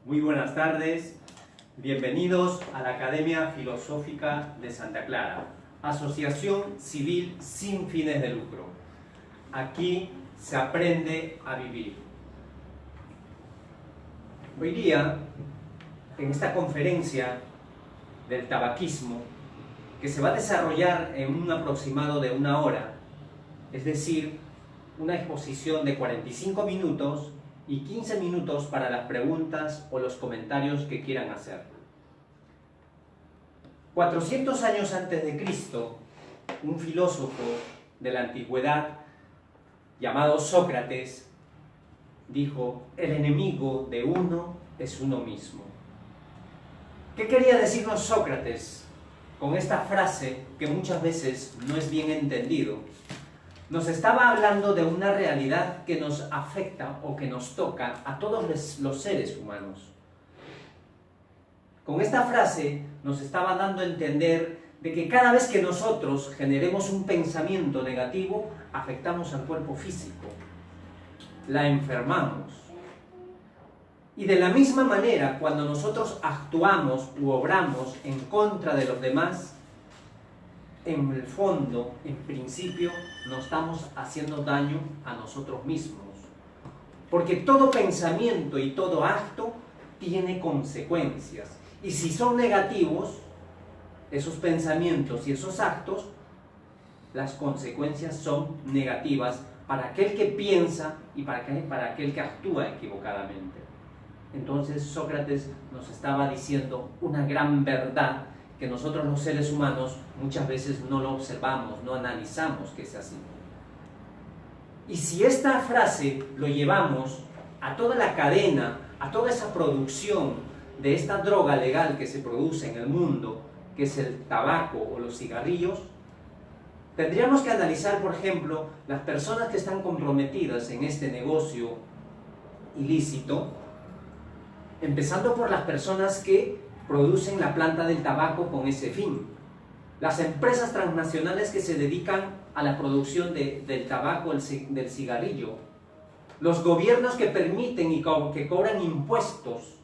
Muy buenas tardes, bienvenidos a la Academia Filosófica de Santa Clara, asociación civil sin fines de lucro. Aquí se aprende a vivir. Hoy día, en esta conferencia del tabaquismo, que se va a desarrollar en un aproximado de 1 hora, es decir, una exposición de 45 minutos y 15 minutos para las preguntas o los comentarios que quieran hacer. 400 años antes de Cristo, un filósofo de la antigüedad llamado Sócrates dijo: el enemigo de uno es uno mismo. ¿Qué quería decirnos Sócrates con esta frase que muchas veces no es bien entendido? Nos estaba hablando de una realidad que nos afecta o que nos toca a todos los seres humanos. Con esta frase nos estaba dando a entender de que cada vez que nosotros generemos un pensamiento negativo, afectamos al cuerpo físico, la enfermamos. Y de la misma manera, cuando nosotros actuamos u obramos en contra de los demás, en el fondo, en principio, nos estamos haciendo daño a nosotros mismos. Porque todo pensamiento y todo acto tiene consecuencias. Y si son negativos, esos pensamientos y esos actos, las consecuencias son negativas para aquel que piensa y para aquel que actúa equivocadamente. Entonces Sócrates nos estaba diciendo una gran verdad que nosotros los seres humanos muchas veces no lo observamos, no analizamos que sea así. Y si esta frase lo llevamos a toda la cadena, a toda esa producción de esta droga legal que se produce en el mundo, que es el tabaco o los cigarrillos, tendríamos que analizar, por ejemplo, las personas que están comprometidas en este negocio ilícito, empezando por las personas que producen la planta del tabaco con ese fin. Las empresas transnacionales que se dedican a la producción del tabaco, del cigarrillo. Los gobiernos que permiten y que cobran impuestos.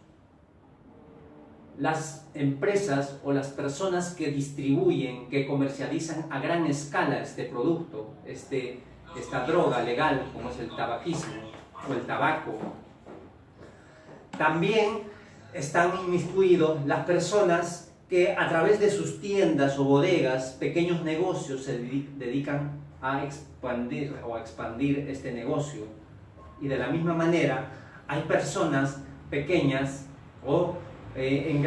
Las empresas o las personas que distribuyen, que comercializan a gran escala este producto, esta droga legal como es el tabaquismo o el tabaco. También están inmiscuidos las personas que a través de sus tiendas o bodegas, pequeños negocios, se dedican a expandir este negocio. Y de la misma manera, hay personas pequeñas o en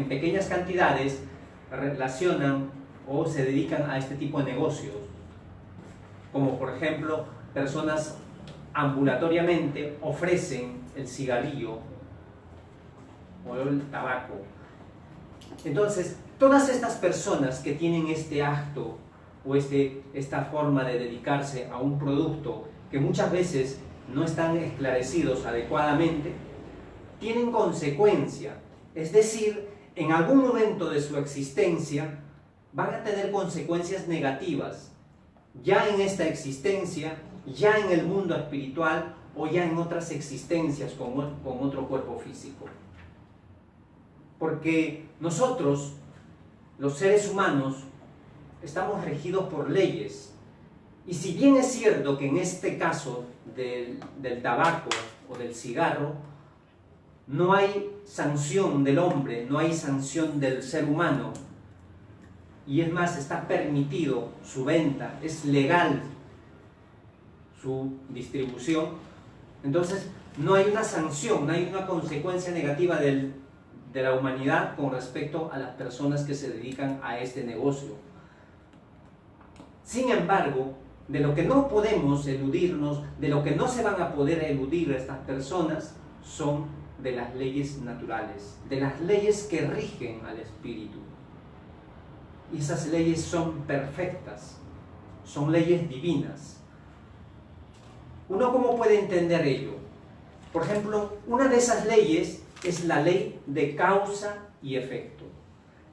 pequeñas cantidades relacionan o se dedican a este tipo de negocios. Como por ejemplo, personas ambulatoriamente ofrecen el cigarrillo o el tabaco. Entonces, todas estas personas que tienen este acto o esta forma de dedicarse a un producto que muchas veces no están esclarecidos adecuadamente, tienen consecuencia. Es decir, en algún momento de su existencia van a tener consecuencias negativas, ya en esta existencia, ya en el mundo espiritual o ya en otras existencias con otro cuerpo físico. Porque nosotros, los seres humanos, estamos regidos por leyes. Y si bien es cierto que en este caso del tabaco o del cigarro, no hay sanción del hombre, no hay sanción del ser humano, y es más, está permitido su venta, es legal su distribución, entonces no hay una sanción, no hay una consecuencia negativa de la humanidad con respecto a las personas que se dedican a este negocio. Sin embargo, de lo que no podemos eludirnos, de lo que no se van a poder eludir estas personas, son de las leyes naturales, de las leyes que rigen al espíritu. Y esas leyes son perfectas, son leyes divinas. ¿Uno cómo puede entender ello? Por ejemplo, una de esas leyes es la ley de causa y efecto.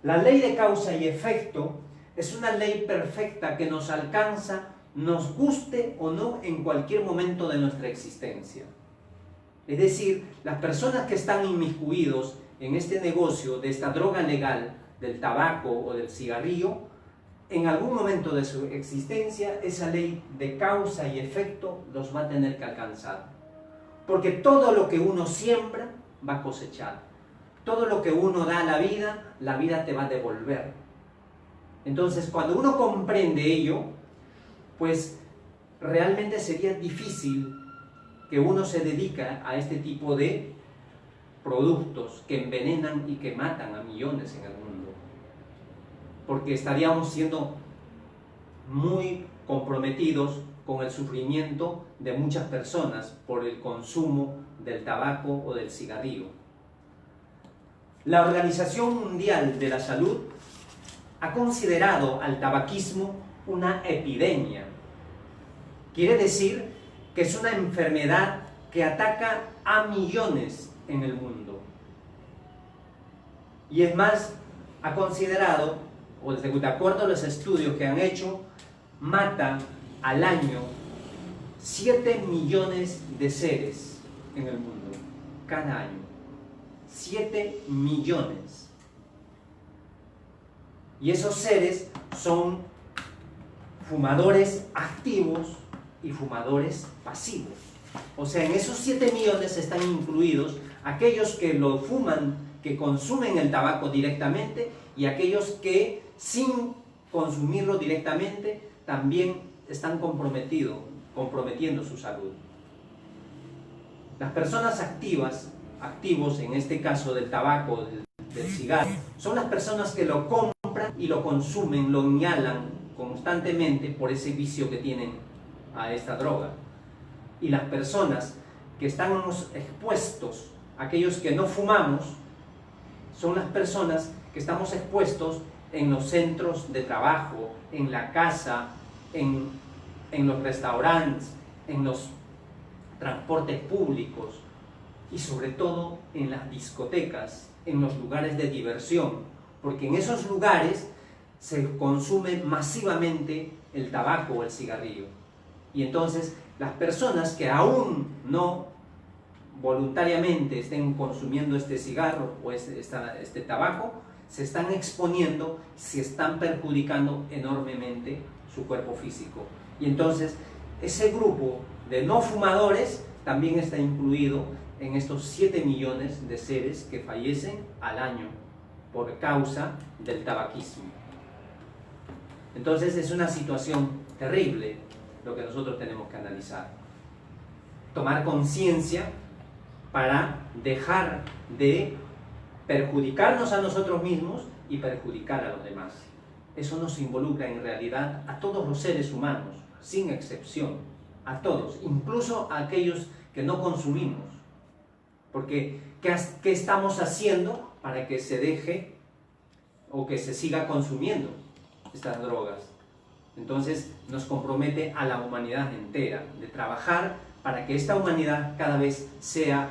La ley de causa y efecto es una ley perfecta que nos alcanza, nos guste o no, en cualquier momento de nuestra existencia. Es decir, las personas que están inmiscuidos en este negocio de esta droga legal, del tabaco o del cigarrillo, en algún momento de su existencia, esa ley de causa y efecto los va a tener que alcanzar. Porque todo lo que uno siembra va a cosechar. Todo lo que uno da a la vida te va a devolver. Entonces, cuando uno comprende ello, pues realmente sería difícil que uno se dedique a este tipo de productos que envenenan y que matan a millones en el mundo. Porque estaríamos siendo muy comprometidos con el sufrimiento de muchas personas por el consumo del tabaco o del cigarrillo. La Organización Mundial de la Salud ha considerado al tabaquismo una epidemia. Quiere decir que es una enfermedad que ataca a millones en el mundo. Y es más, ha considerado, o de acuerdo a los estudios que han hecho, mata al año 7 millones de seres en el mundo, cada año. 7 millones. Y esos seres son fumadores activos y fumadores pasivos. O sea, en esos 7 millones están incluidos aquellos que lo fuman, que consumen el tabaco directamente, y aquellos que sin consumirlo directamente también están comprometiendo su salud. Las personas activos en este caso del tabaco, del cigarro, son las personas que lo compran y lo consumen, lo inhalan constantemente por ese vicio que tienen a esta droga. Y las personas que estamos expuestos, aquellos que no fumamos, son las personas que estamos expuestos en los centros de trabajo, en la casa, en los restaurantes, en los transportes públicos y sobre todo en las discotecas, en los lugares de diversión, porque en esos lugares se consume masivamente el tabaco o el cigarrillo. Y entonces las personas que aún no voluntariamente estén consumiendo este cigarro o este tabaco, se están exponiendo, se están perjudicando enormemente su cuerpo físico. Y entonces ese grupo de no fumadores también está incluido en estos 7 millones de seres que fallecen al año por causa del tabaquismo. Entonces es una situación terrible lo que nosotros tenemos que analizar. Tomar conciencia para dejar de perjudicarnos a nosotros mismos y perjudicar a los demás. Eso nos involucra en realidad a todos los seres humanos, sin excepción, a todos, incluso a aquellos que no consumimos. Porque, ¿qué estamos haciendo para que se deje o que se siga consumiendo estas drogas? Entonces nos compromete a la humanidad entera, de trabajar para que esta humanidad cada vez sea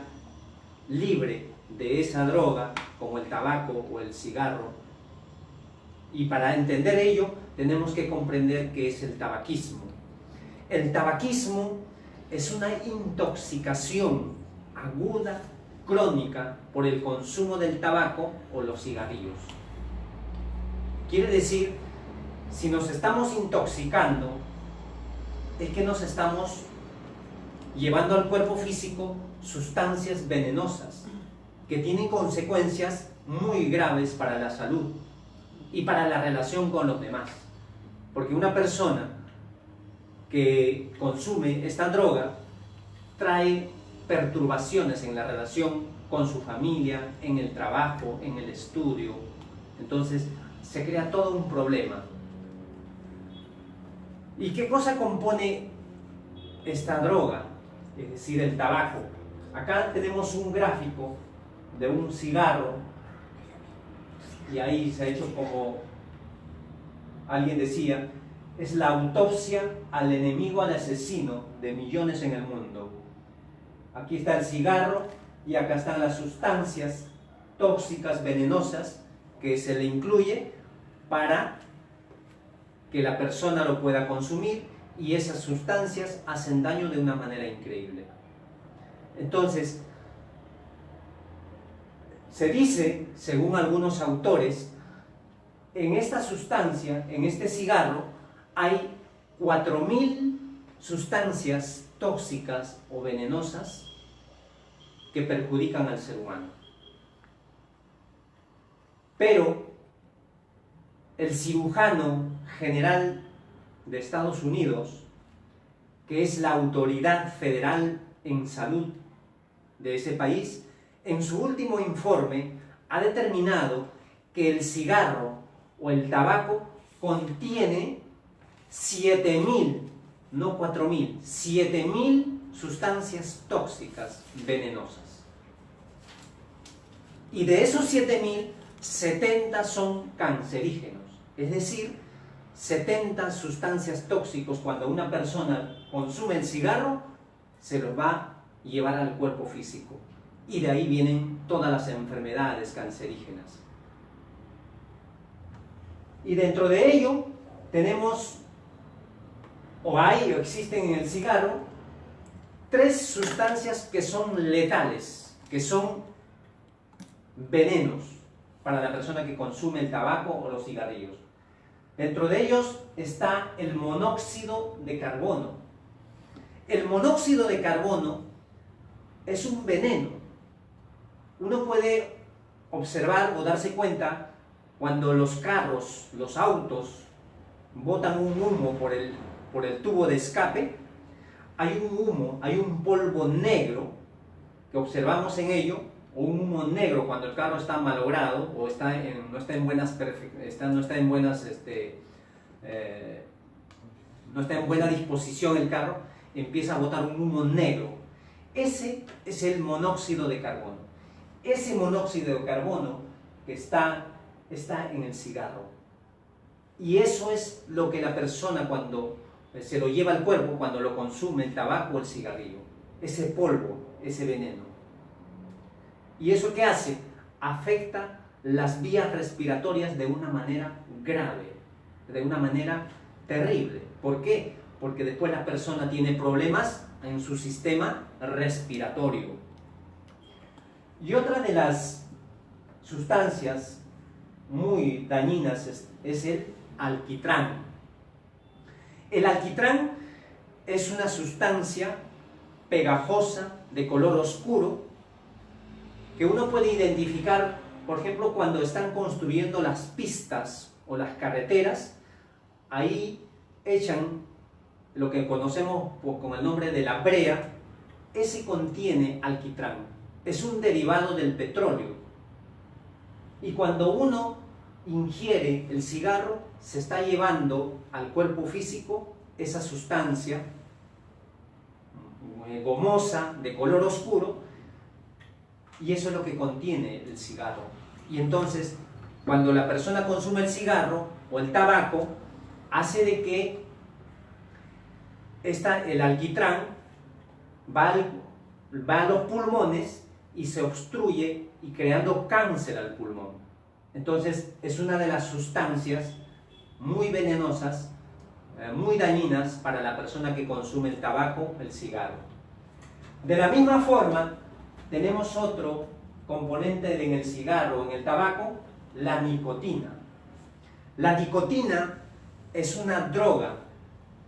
libre de esa droga, como el tabaco o el cigarro. Y para entender ello, tenemos que comprender qué es el tabaquismo. El tabaquismo es una intoxicación aguda, crónica, por el consumo del tabaco o los cigarrillos. Quiere decir, si nos estamos intoxicando, es que nos estamos llevando al cuerpo físico sustancias venenosas que tienen consecuencias muy graves para la salud y para la relación con los demás. Porque una persona que consume esta droga trae perturbaciones en la relación con su familia, en el trabajo, en el estudio. Entonces se crea todo un problema. ¿Y qué cosa compone esta droga? Es decir, el tabaco. Acá tenemos un gráfico de un cigarro y ahí se ha hecho, como alguien decía, es la autopsia al enemigo, al asesino de millones en el mundo. Aquí está el cigarro y acá están las sustancias tóxicas, venenosas, que se le incluye para que la persona lo pueda consumir, y esas sustancias hacen daño de una manera increíble. Entonces, se dice, según algunos autores, en esta sustancia, en este cigarro, hay 4000 sustancias tóxicas o venenosas que perjudican al ser humano. Pero el cirujano general de Estados Unidos, que es la autoridad federal en salud de ese país, en su último informe ha determinado que el cigarro o el tabaco contiene 7000, no 4000, 7000 sustancias tóxicas venenosas. Y de esos 7000, 70 son cancerígenos. Es decir, 70 sustancias tóxicas cuando una persona consume el cigarro, se los va a llevar al cuerpo físico. Y de ahí vienen todas las enfermedades cancerígenas. Y dentro de ello tenemos, o hay, o existen en el cigarro, 3 sustancias que son letales, que son venenos para la persona que consume el tabaco o los cigarrillos. Dentro de ellos está el monóxido de carbono. El monóxido de carbono es un veneno. Uno puede observar o darse cuenta cuando los carros, los autos, botan un humo por el tubo de escape. Hay un humo, hay un polvo negro que observamos en ello, o un humo negro cuando el carro está malogrado o no está en buena disposición el carro, empieza a botar un humo negro. Ese es el monóxido de carbono. Ese monóxido de carbono que está en el cigarro. Y eso es lo que la persona cuando se lo lleva al cuerpo, cuando lo consume el tabaco o el cigarrillo. Ese polvo, ese veneno. ¿Y eso qué hace? Afecta las vías respiratorias de una manera grave, de una manera terrible. ¿Por qué? Porque después la persona tiene problemas en su sistema respiratorio. Y otra de las sustancias muy dañinas es el alquitrán. El alquitrán es una sustancia pegajosa de color oscuro que uno puede identificar, por ejemplo, cuando están construyendo las pistas o las carreteras. Ahí echan lo que conocemos con el nombre de la brea. Ese contiene alquitrán, es un derivado del petróleo. Y cuando uno ingiere el cigarro, se está llevando al cuerpo físico esa sustancia gomosa de color oscuro, y eso es lo que contiene el cigarro. Y entonces, cuando la persona consume el cigarro o el tabaco, hace de que el alquitrán va a los pulmones y se obstruye y creando cáncer al pulmón. Entonces es una de las sustancias muy venenosas, muy dañinas para la persona que consume el tabaco, el cigarro. De la misma forma, tenemos otro componente en el cigarro, en el tabaco, la nicotina. La nicotina es una droga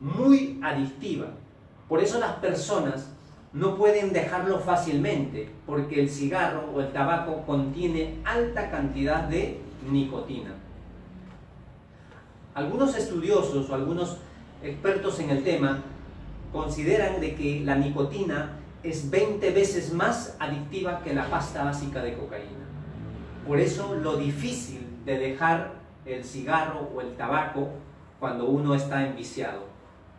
muy adictiva. Por eso las personas no pueden dejarlo fácilmente, porque el cigarro o el tabaco contiene alta cantidad de nicotina. Algunos estudiosos o algunos expertos en el tema consideran de que la nicotina es 20 veces más adictiva que la pasta básica de cocaína. Por eso lo difícil de dejar el cigarro o el tabaco cuando uno está enviciado,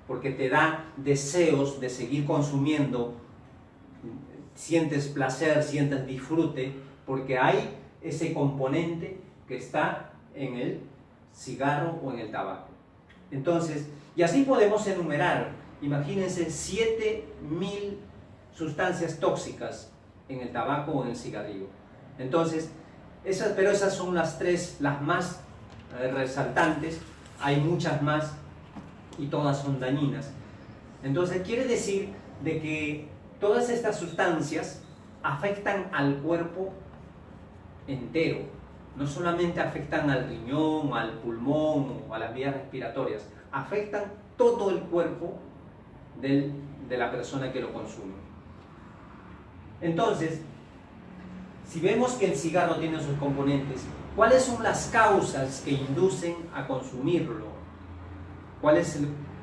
porque te da deseos de seguir consumiendo, sientes placer, sientes disfrute, porque hay ese componente que está en el cigarro o en el tabaco. Entonces, y así podemos enumerar, imagínense 7000 sustancias tóxicas en el tabaco o en el cigarrillo. Entonces, pero esas son las tres, las más resaltantes. Hay muchas más y todas son dañinas. Entonces quiere decir de que todas estas sustancias afectan al cuerpo entero, no solamente afectan al riñón, al pulmón o a las vías respiratorias, afectan todo el cuerpo de la persona que lo consume. Entonces, si vemos que el cigarro tiene sus componentes, ¿cuáles son las causas que inducen a consumirlo? ¿Cuál es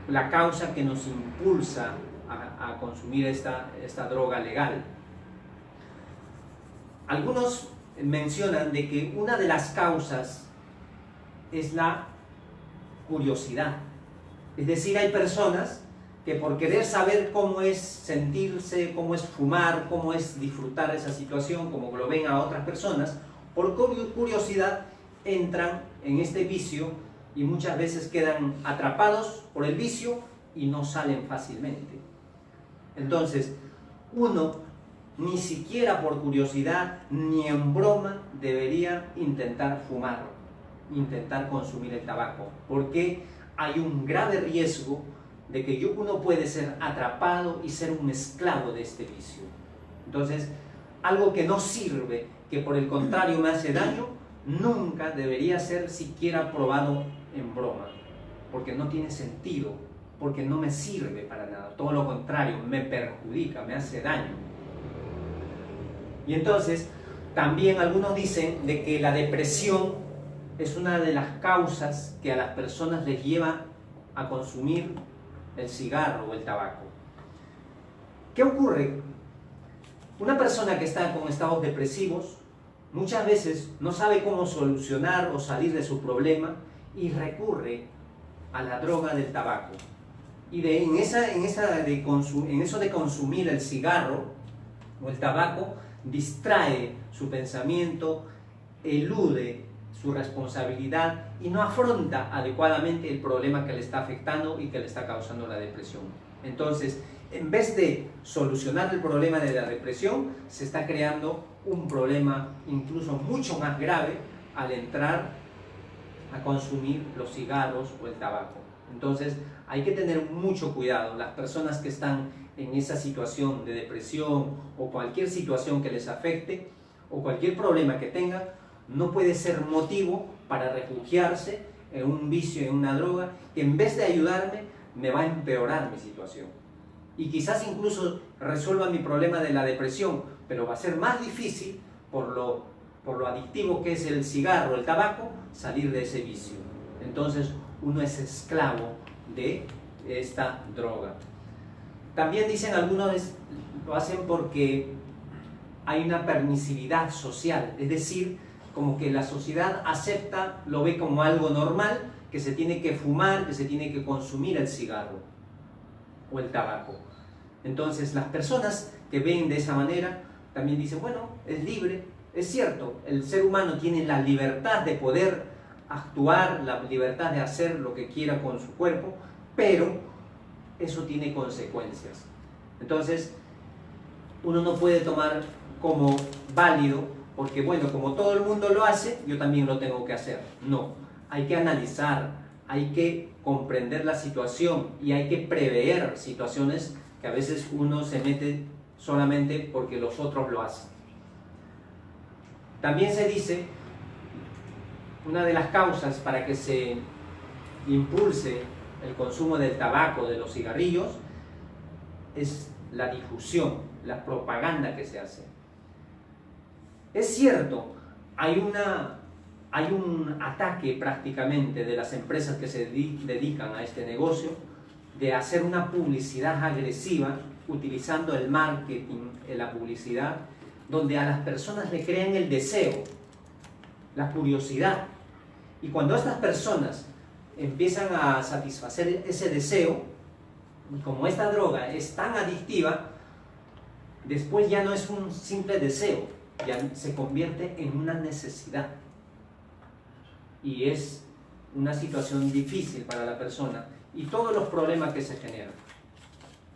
la causa que nos impulsa a consumir esta droga legal? Algunos mencionan de que una de las causas es la curiosidad. Es decir, hay personas que por querer saber cómo es sentirse, cómo es fumar, cómo es disfrutar esa situación, como lo ven a otras personas, por curiosidad entran en este vicio y muchas veces quedan atrapados por el vicio y no salen fácilmente. Entonces, uno ni siquiera por curiosidad ni en broma debería intentar fumar, intentar consumir el tabaco, porque hay un grave riesgo de que uno puede ser atrapado y ser un esclavo de este vicio. Entonces, algo que no sirve, que por el contrario me hace daño, nunca debería ser siquiera probado en broma, porque no tiene sentido, porque no me sirve para nada, todo lo contrario, me perjudica, me hace daño. Y entonces, también algunos dicen de que la depresión es una de las causas que a las personas les lleva a consumir el cigarro o el tabaco. ¿Qué ocurre? Una persona que está con estados depresivos muchas veces no sabe cómo solucionar o salir de su problema y recurre a la droga del tabaco. Y en eso de consumir el cigarro o el tabaco, distrae su pensamiento, elude su responsabilidad y no afronta adecuadamente el problema que le está afectando y que le está causando la depresión. Entonces, en vez de solucionar el problema de la depresión, se está creando un problema incluso mucho más grave al entrar a consumir los cigarros o el tabaco. Entonces, hay que tener mucho cuidado. Las personas que están en esa situación de depresión o cualquier situación que les afecte o cualquier problema que tengan, no puede ser motivo para refugiarse en un vicio, en una droga, que en vez de ayudarme, me va a empeorar mi situación. Y quizás incluso resuelva mi problema de la depresión, pero va a ser más difícil, por lo adictivo que es el cigarro, el tabaco, salir de ese vicio. Entonces, uno es esclavo de esta droga. También dicen algunos, lo hacen porque hay una permisividad social, es decir, como que la sociedad acepta, lo ve como algo normal, que se tiene que fumar, que se tiene que consumir el cigarro o el tabaco. Entonces, las personas que ven de esa manera también dicen, bueno, es libre, es cierto, el ser humano tiene la libertad de poder actuar, la libertad de hacer lo que quiera con su cuerpo, pero eso tiene consecuencias. Entonces, uno no puede tomar como válido, porque bueno, como todo el mundo lo hace, yo también lo tengo que hacer. No, hay que analizar, hay que comprender la situación y hay que prever situaciones que a veces uno se mete solamente porque los otros lo hacen. También se dice, una de las causas para que se impulse el consumo del tabaco, de los cigarrillos, es la difusión, la propaganda que se hace. Es cierto, hay un ataque prácticamente de las empresas que se dedican a este negocio de hacer una publicidad agresiva utilizando el marketing, la publicidad, donde a las personas le crean el deseo, la curiosidad. Y cuando estas personas empiezan a satisfacer ese deseo, como esta droga es tan adictiva, después ya no es un simple deseo, ya se convierte en una necesidad. Y es una situación difícil para la persona y todos los problemas que se generan.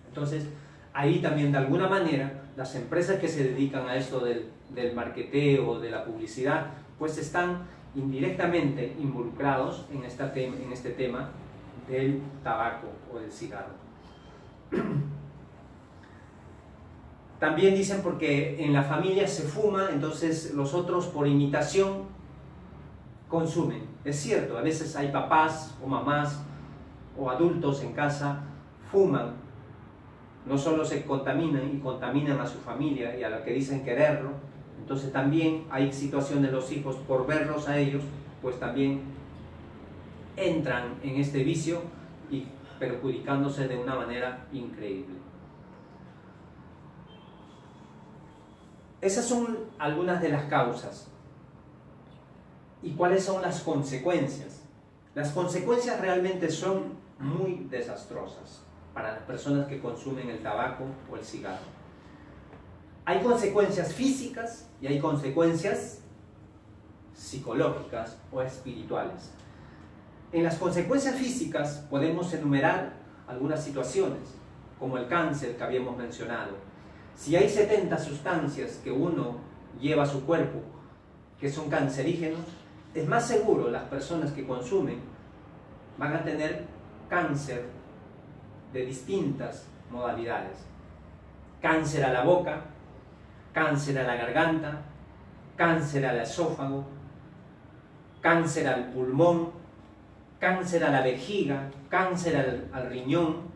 Entonces, ahí también de alguna manera, las empresas que se dedican a esto del marketeo, de la publicidad, pues están indirectamente involucrados en este tema del tabaco o del cigarro. También dicen porque en la familia se fuma, entonces los otros por imitación consumen. Es cierto, a veces hay papás o mamás o adultos en casa fuman, no solo se contaminan y contaminan a su familia y a la que dicen quererlo, entonces también hay situaciones los hijos por verlos a ellos, pues también entran en este vicio y perjudicándose de una manera increíble. Esas son algunas de las causas. ¿Y cuáles son las consecuencias? Las consecuencias realmente son muy desastrosas para las personas que consumen el tabaco o el cigarro. Hay consecuencias físicas y hay consecuencias psicológicas o espirituales. En las consecuencias físicas podemos enumerar algunas situaciones, como el cáncer que habíamos mencionado. Si hay 70 sustancias que uno lleva a su cuerpo que son cancerígenos, es más seguro las personas que consumen van a tener cáncer de distintas modalidades. Cáncer a la boca, cáncer a la garganta, cáncer al esófago, cáncer al pulmón, cáncer a la vejiga, cáncer al riñón,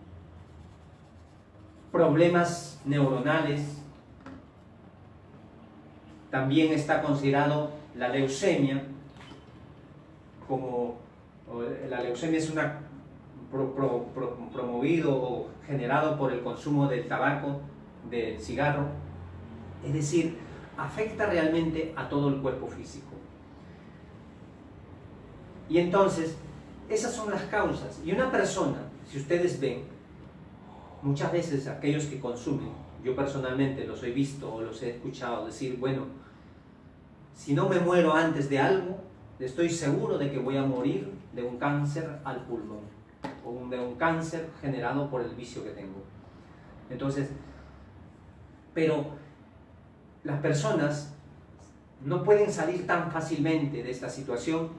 problemas neuronales. También está considerado la leucemia, como la leucemia es una promovido o generado por el consumo del tabaco, del cigarro, es decir, afecta realmente a todo el cuerpo físico. Y entonces, esas son las causas. Y una persona, si ustedes ven, muchas veces aquellos que consumen, yo personalmente los he visto o los he escuchado decir, bueno, si no me muero antes de algo, estoy seguro de que voy a morir de un cáncer al pulmón o de un cáncer generado por el vicio que tengo. Entonces, pero las personas no pueden salir tan fácilmente de esta situación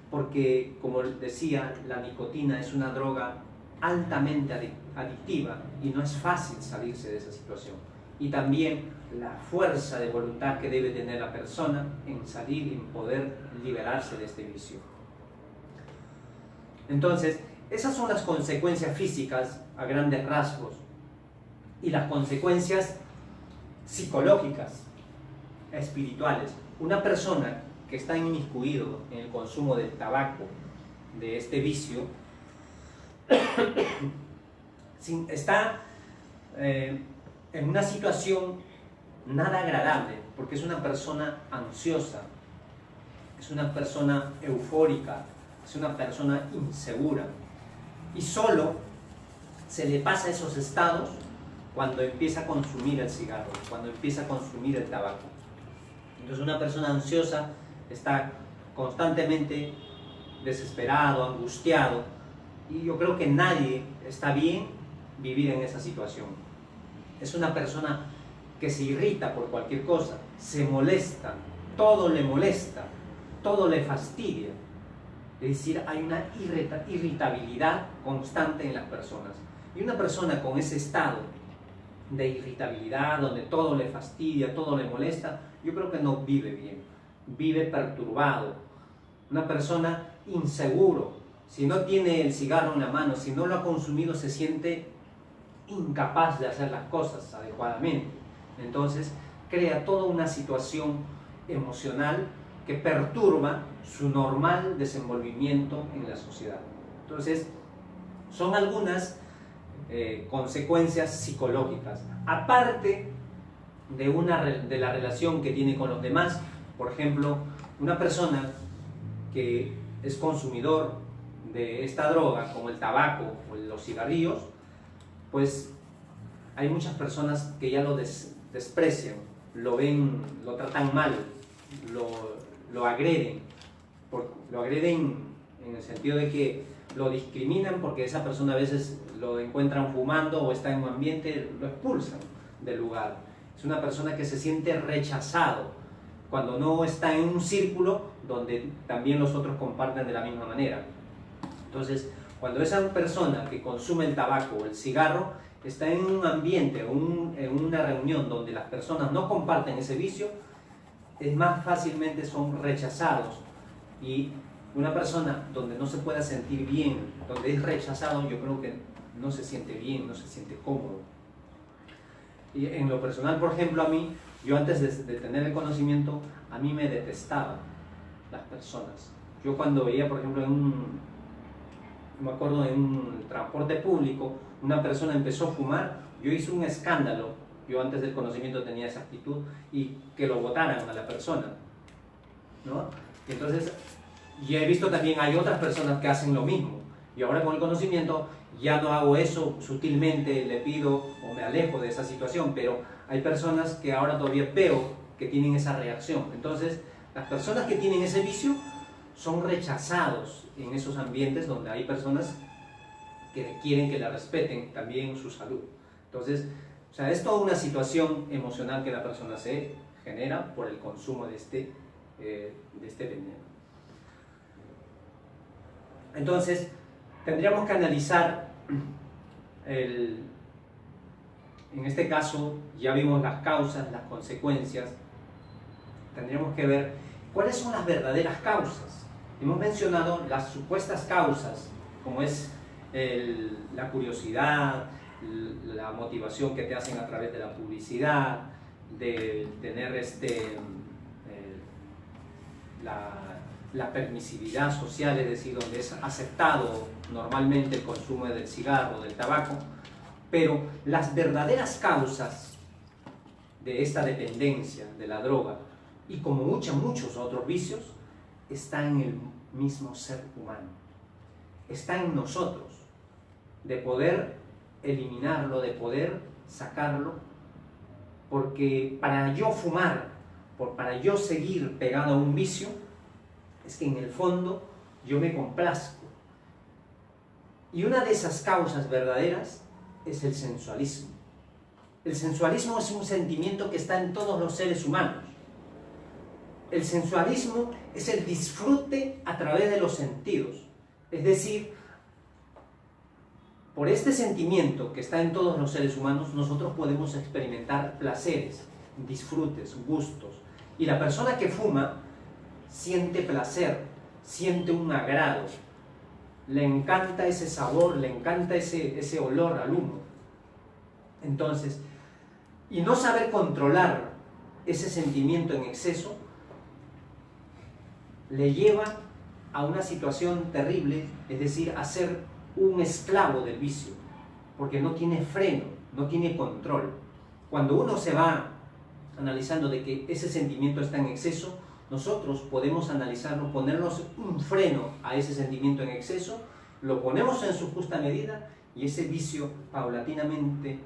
porque, como decía, la nicotina es una droga altamente adictiva y no es fácil salirse de esa situación. Y también la fuerza de voluntad que debe tener la persona en salir y en poder liberarse de este vicio. Entonces, esas son las consecuencias físicas a grandes rasgos. Y las consecuencias psicológicas, espirituales. Una persona que está inmiscuido en el consumo del tabaco, de este vicio, está en una situación nada agradable, porque es una persona ansiosa, es una persona eufórica, es una persona insegura, y solo se le pasa esos estados cuando empieza a consumir el cigarro, cuando empieza a consumir el tabaco. Entonces una persona ansiosa está constantemente desesperado, angustiado, y yo creo que nadie está bien vivir en esa situación. Es una persona que se irrita por cualquier cosa, se molesta, todo le fastidia. Es decir, hay una irritabilidad constante en las personas. Y una persona con ese estado de irritabilidad, donde todo le fastidia, todo le molesta, yo creo que no vive bien, vive perturbado. Una persona inseguro, si no tiene el cigarro en la mano, si no lo ha consumido, se siente incapaz de hacer las cosas adecuadamente. Entonces, crea toda una situación emocional que perturba su normal desenvolvimiento en la sociedad. Entonces, son algunas consecuencias psicológicas, aparte de la relación que tiene con los demás. Por ejemplo, una persona que es consumidor de esta droga, como el tabaco o los cigarrillos, pues hay muchas personas que ya lo desprecian, lo ven, lo tratan mal, lo agreden. Lo agreden en el sentido de que lo discriminan porque esa persona a veces lo encuentran fumando o está en un ambiente, lo expulsan del lugar. Es una persona que se siente rechazado cuando no está en un círculo donde también los otros comparten de la misma manera. Entonces, cuando esa persona que consume el tabaco o el cigarro está en un ambiente, en una reunión donde las personas no comparten ese vicio, es más fácilmente son rechazados. Y una persona donde no se pueda sentir bien, donde es rechazado, yo creo que no se siente bien, no se siente cómodo. Y en lo personal, por ejemplo, a mí, yo antes de tener el conocimiento, a mí me detestaban las personas. Yo cuando veía, por ejemplo, me acuerdo en un transporte público, una persona empezó a fumar, yo hice un escándalo, yo antes del conocimiento tenía esa actitud, y que lo botaran a la persona, ¿no? Y entonces, ya he visto también, hay otras personas que hacen lo mismo, y ahora con el conocimiento ya no hago eso sutilmente, le pido o me alejo de esa situación, pero hay personas que ahora todavía veo que tienen esa reacción. Entonces, las personas que tienen ese vicio son rechazados en esos ambientes donde hay personas que quieren que la respeten también su salud. Entonces, o sea, es toda una situación emocional que la persona se genera por el consumo de este veneno. Entonces, tendríamos que analizar, en este caso, ya vimos las causas, las consecuencias, tendríamos que ver cuáles son las verdaderas causas. Hemos mencionado las supuestas causas, como es la curiosidad, la motivación que te hacen a través de la publicidad, de tener la permisividad social, es decir, donde es aceptado normalmente el consumo del cigarro, del tabaco, pero las verdaderas causas de esta dependencia de la droga, y como muchos otros vicios, están en el mismo ser humano, está en nosotros, de poder eliminarlo, de poder sacarlo, porque para yo fumar, para yo seguir pegado a un vicio, es que en el fondo yo me complazco. Y una de esas causas verdaderas es el sensualismo. El sensualismo es un sentimiento que está en todos los seres humanos. El sensualismo es el disfrute a través de los sentidos. Es decir, por este sentimiento que está en todos los seres humanos, nosotros podemos experimentar placeres, disfrutes, gustos. Y la persona que fuma siente placer, siente un agrado, le encanta ese sabor, le encanta ese olor al humo. Entonces, y no saber controlar ese sentimiento en exceso, le lleva a una situación terrible, es decir, a ser un esclavo del vicio, porque no tiene freno, no tiene control. Cuando uno se va analizando de que ese sentimiento está en exceso, nosotros podemos analizarlo, ponernos un freno a ese sentimiento en exceso, lo ponemos en su justa medida y ese vicio paulatinamente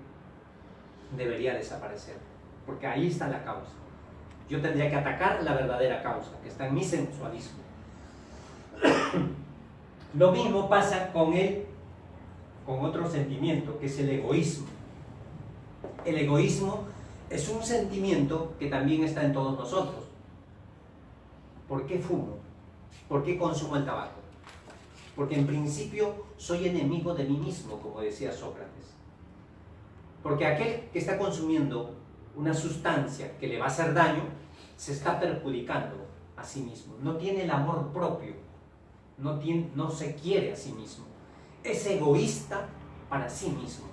debería desaparecer, porque ahí está la causa. Yo tendría que atacar la verdadera causa, que está en mi sensualismo. Lo mismo pasa con otro sentimiento, que es el egoísmo. El egoísmo es un sentimiento que también está en todos nosotros. ¿Por qué fumo? ¿Por qué consumo el tabaco? Porque en principio soy enemigo de mí mismo, como decía Sócrates. Porque aquel que está consumiendo una sustancia que le va a hacer daño, se está perjudicando a sí mismo. No tiene el amor propio, no se quiere a sí mismo. Es egoísta para sí mismo.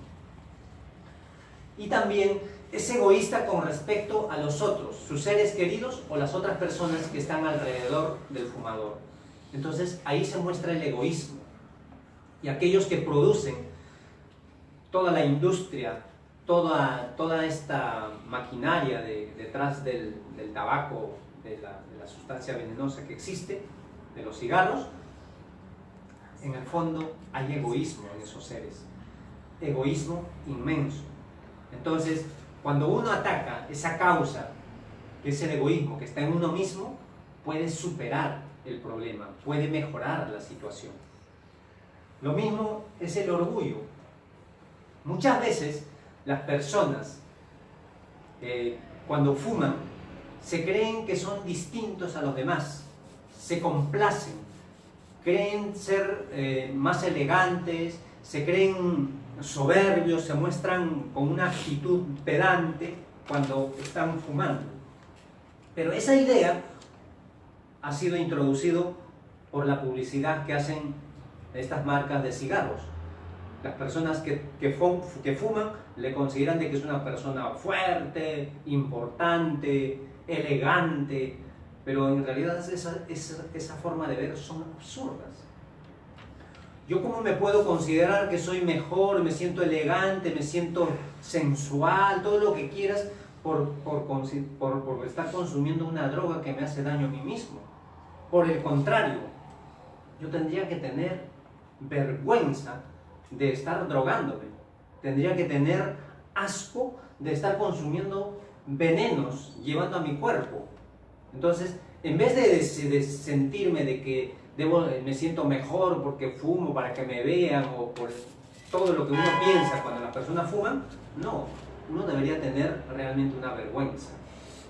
Y también es egoísta con respecto a los otros, sus seres queridos o las otras personas que están alrededor del fumador. Entonces ahí se muestra el egoísmo. Y aquellos que producen toda la industria, toda esta maquinaria detrás del tabaco, de la sustancia venenosa que existe, de los cigarros, en el fondo hay egoísmo en esos seres, egoísmo inmenso. Entonces, cuando uno ataca esa causa, que es el egoísmo, que está en uno mismo, puede superar el problema, puede mejorar la situación. Lo mismo es el orgullo. Muchas veces las personas, cuando fuman, se creen que son distintos a los demás, se complacen, creen ser más elegantes, se creen soberbios, se muestran con una actitud pedante cuando están fumando. Pero esa idea ha sido introducido por la publicidad que hacen estas marcas de cigarros. Las personas que fuman le consideran de que es una persona fuerte, importante, elegante, pero en realidad esa forma de ver son absurdas. Yo cómo me puedo considerar que soy mejor, me siento elegante, me siento sensual, todo lo que quieras, por estar consumiendo una droga que me hace daño a mí mismo. Por el contrario, yo tendría que tener vergüenza de estar drogándome. Tendría que tener asco de estar consumiendo venenos, llevando a mi cuerpo. Entonces, en vez de sentirme de que me siento mejor porque fumo para que me vean o por todo lo que uno piensa cuando las personas fuman, no, uno debería tener realmente una vergüenza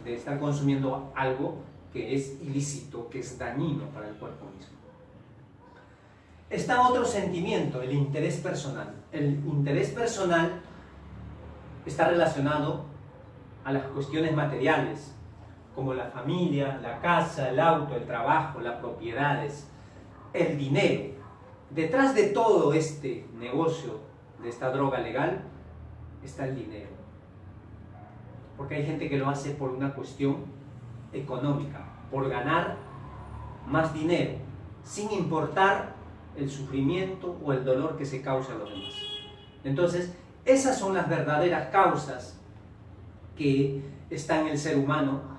de estar consumiendo algo que es ilícito, que es dañino para el cuerpo mismo. Está otro sentimiento, el interés personal. El interés personal está relacionado a las cuestiones materiales, como la familia, la casa, el auto, el trabajo, las propiedades, el dinero. Detrás de todo este negocio, de esta droga legal, está el dinero. Porque hay gente que lo hace por una cuestión económica, por ganar más dinero, sin importar el sufrimiento o el dolor que se causa a los demás. Entonces, esas son las verdaderas causas que están en el ser humano,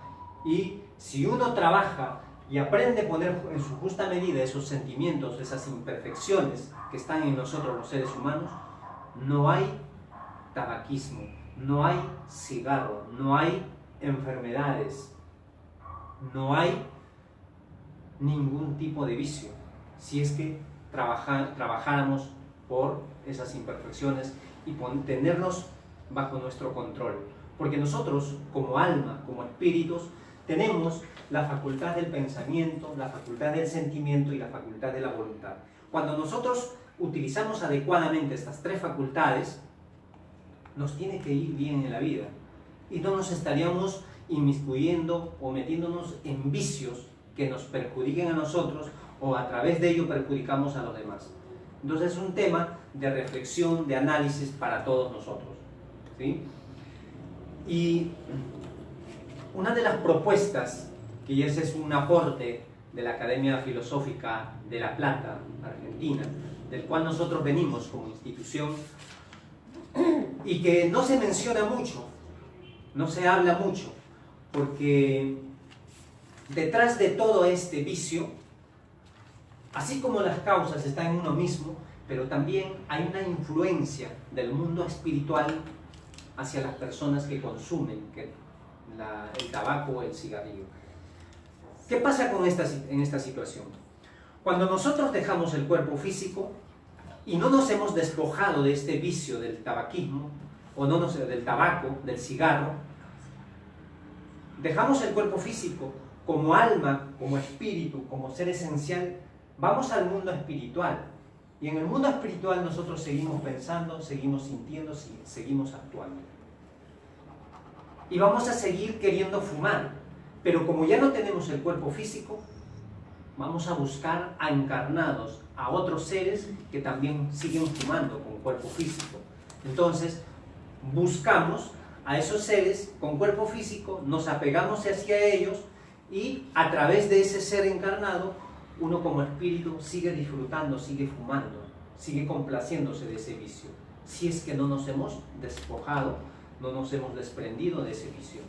y si uno trabaja y aprende a poner en su justa medida esos sentimientos, esas imperfecciones que están en nosotros los seres humanos, no hay tabaquismo, no hay cigarro, no hay enfermedades, no hay ningún tipo de vicio, si es que trabajáramos por esas imperfecciones y tenernos bajo nuestro control. Porque nosotros, como alma, como espíritus, tenemos la facultad del pensamiento, la facultad del sentimiento y la facultad de la voluntad. Cuando nosotros utilizamos adecuadamente estas tres facultades, nos tiene que ir bien en la vida y no nos estaríamos inmiscuyendo o metiéndonos en vicios que nos perjudiquen a nosotros o a través de ello perjudicamos a los demás. Entonces es un tema de reflexión, de análisis para todos nosotros, ¿sí? Y una de las propuestas, que ese es un aporte de la Academia Filosófica de La Plata, Argentina, del cual nosotros venimos como institución, y que no se menciona mucho, no se habla mucho, porque detrás de todo este vicio, así como las causas están en uno mismo, pero también hay una influencia del mundo espiritual hacia las personas que consumen el tabaco o el cigarrillo. ¿Qué pasa en esta situación? Cuando nosotros dejamos el cuerpo físico y no nos hemos despojado de este vicio del tabaquismo, o del tabaco, del cigarro, dejamos el cuerpo físico como alma, como espíritu, como ser esencial, vamos al mundo espiritual. Y en el mundo espiritual nosotros seguimos pensando, seguimos sintiendo, seguimos actuando. Y vamos a seguir queriendo fumar, pero como ya no tenemos el cuerpo físico, vamos a buscar a encarnados, a otros seres que también siguen fumando con cuerpo físico. Entonces, buscamos a esos seres con cuerpo físico, nos apegamos hacia ellos y a través de ese ser encarnado, uno como espíritu sigue disfrutando, sigue fumando, sigue complaciéndose de ese vicio. Si es que no nos hemos despojado, no nos hemos desprendido de ese vicio.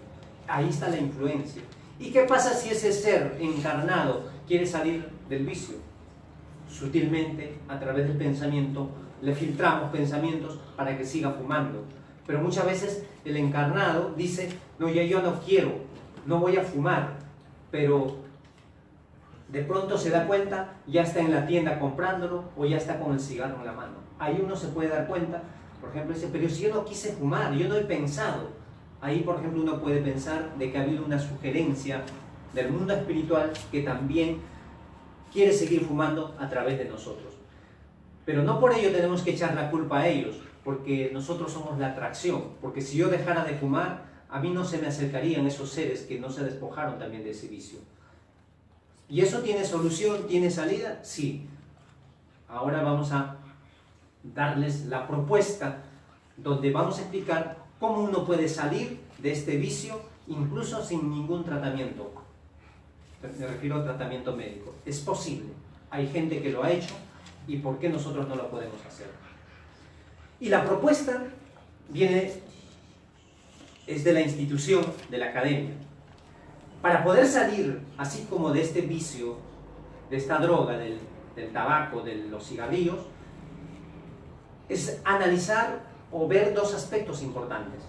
Ahí está la influencia. ¿Y qué pasa si ese ser encarnado quiere salir del vicio? Sutilmente, a través del pensamiento, le filtramos pensamientos para que siga fumando. Pero muchas veces el encarnado dice, no, ya yo no quiero, no voy a fumar, pero de pronto se da cuenta, ya está en la tienda comprándolo o ya está con el cigarro en la mano. Ahí uno se puede dar cuenta, por ejemplo, dice, pero si yo no quise fumar, yo no he pensado. Ahí, por ejemplo, uno puede pensar de que ha habido una sugerencia del mundo espiritual que también quiere seguir fumando a través de nosotros. Pero no por ello tenemos que echar la culpa a ellos, porque nosotros somos la atracción, porque si yo dejara de fumar, a mí no se me acercarían esos seres que no se despojaron también de ese vicio. ¿Y eso tiene solución? ¿Tiene salida? Sí. Ahora vamos a darles la propuesta donde vamos a explicar cómo uno puede salir de este vicio incluso sin ningún tratamiento. Me refiero al tratamiento médico. Es posible. Hay gente que lo ha hecho y ¿por qué nosotros no lo podemos hacer? Y la propuesta es de la institución, de la academia. Para poder salir, así como de este vicio, de esta droga, del tabaco, de los cigarrillos, es analizar o ver dos aspectos importantes.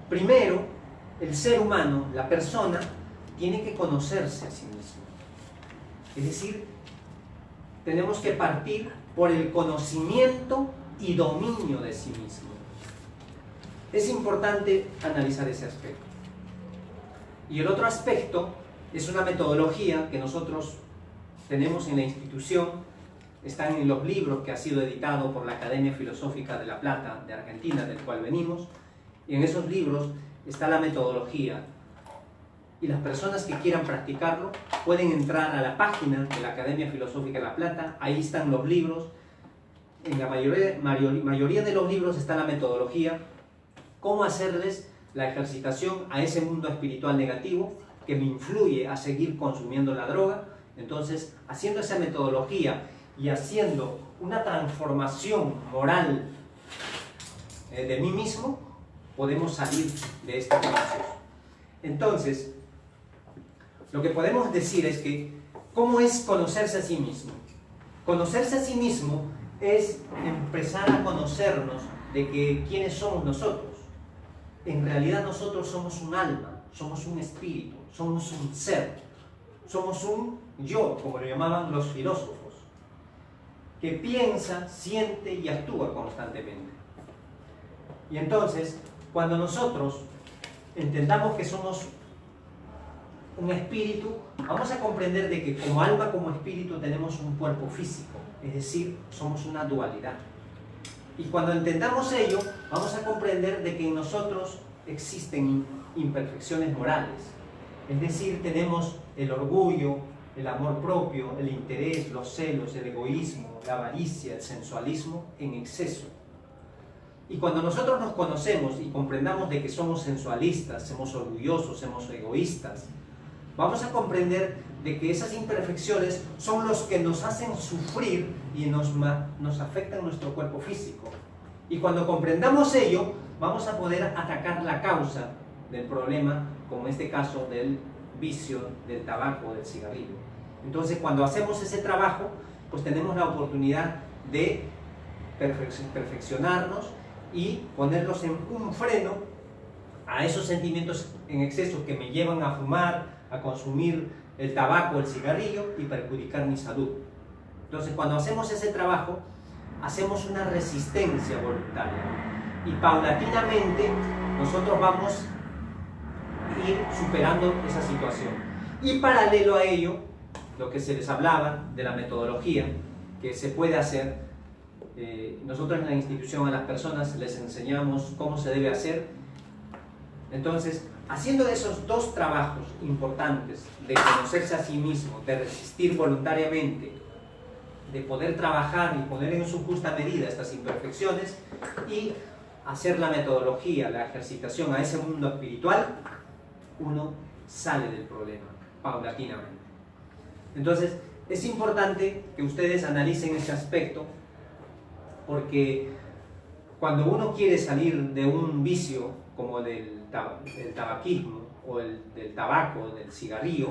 Primero, el ser humano, la persona, tiene que conocerse a sí mismo. Es decir, tenemos que partir por el conocimiento y dominio de sí mismo. Es importante analizar ese aspecto. Y el otro aspecto es una metodología que nosotros tenemos en la institución, están en los libros que ha sido editado por la Academia Filosófica de La Plata, de Argentina, del cual venimos, y en esos libros está la metodología. Y las personas que quieran practicarlo pueden entrar a la página de la Academia Filosófica de La Plata, ahí están los libros, en la mayoría de los libros está la metodología, cómo hacerles la ejercitación a ese mundo espiritual negativo que me influye a seguir consumiendo la droga. Entonces, haciendo esa metodología y haciendo una transformación moral de mí mismo, podemos salir de este vicio. Entonces, lo que podemos decir es que, ¿cómo es conocerse a sí mismo? Conocerse a sí mismo es empezar a conocernos de que quiénes somos nosotros. En realidad nosotros somos un alma, somos un espíritu, somos un ser, somos un yo, como lo llamaban los filósofos, que piensa, siente y actúa constantemente. Y entonces, cuando nosotros entendamos que somos un espíritu, vamos a comprender de que como alma, como espíritu, tenemos un cuerpo físico, es decir, somos una dualidad. Y cuando entendamos ello, vamos a comprender de que en nosotros existen imperfecciones morales. Es decir, tenemos el orgullo, el amor propio, el interés, los celos, el egoísmo, la avaricia, el sensualismo en exceso. Y cuando nosotros nos conocemos y comprendamos de que somos sensualistas, somos orgullosos, somos egoístas, vamos a comprender de que esas imperfecciones son los que nos hacen sufrir y nos afectan nuestro cuerpo físico. Y cuando comprendamos ello, vamos a poder atacar la causa del problema, como en este caso del vicio del tabaco o del cigarrillo. Entonces, cuando hacemos ese trabajo, pues tenemos la oportunidad de perfeccionarnos y ponerlos en un freno a esos sentimientos en exceso que me llevan a fumar, a consumir el tabaco, el cigarrillo y perjudicar mi salud. Entonces, cuando hacemos ese trabajo, hacemos una resistencia voluntaria y paulatinamente nosotros vamos a ir superando esa situación. Y paralelo a ello, lo que se les hablaba de la metodología que se puede hacer, nosotros en la institución a las personas les enseñamos cómo se debe hacer. Entonces, haciendo esos dos trabajos importantes de conocerse a sí mismo, de resistir voluntariamente, de poder trabajar y poner en su justa medida estas imperfecciones y hacer la metodología, la ejercitación a ese mundo espiritual, uno sale del problema paulatinamente. Entonces, es importante que ustedes analicen ese aspecto, porque cuando uno quiere salir de un vicio como del tabaquismo o del tabaco, del cigarrillo,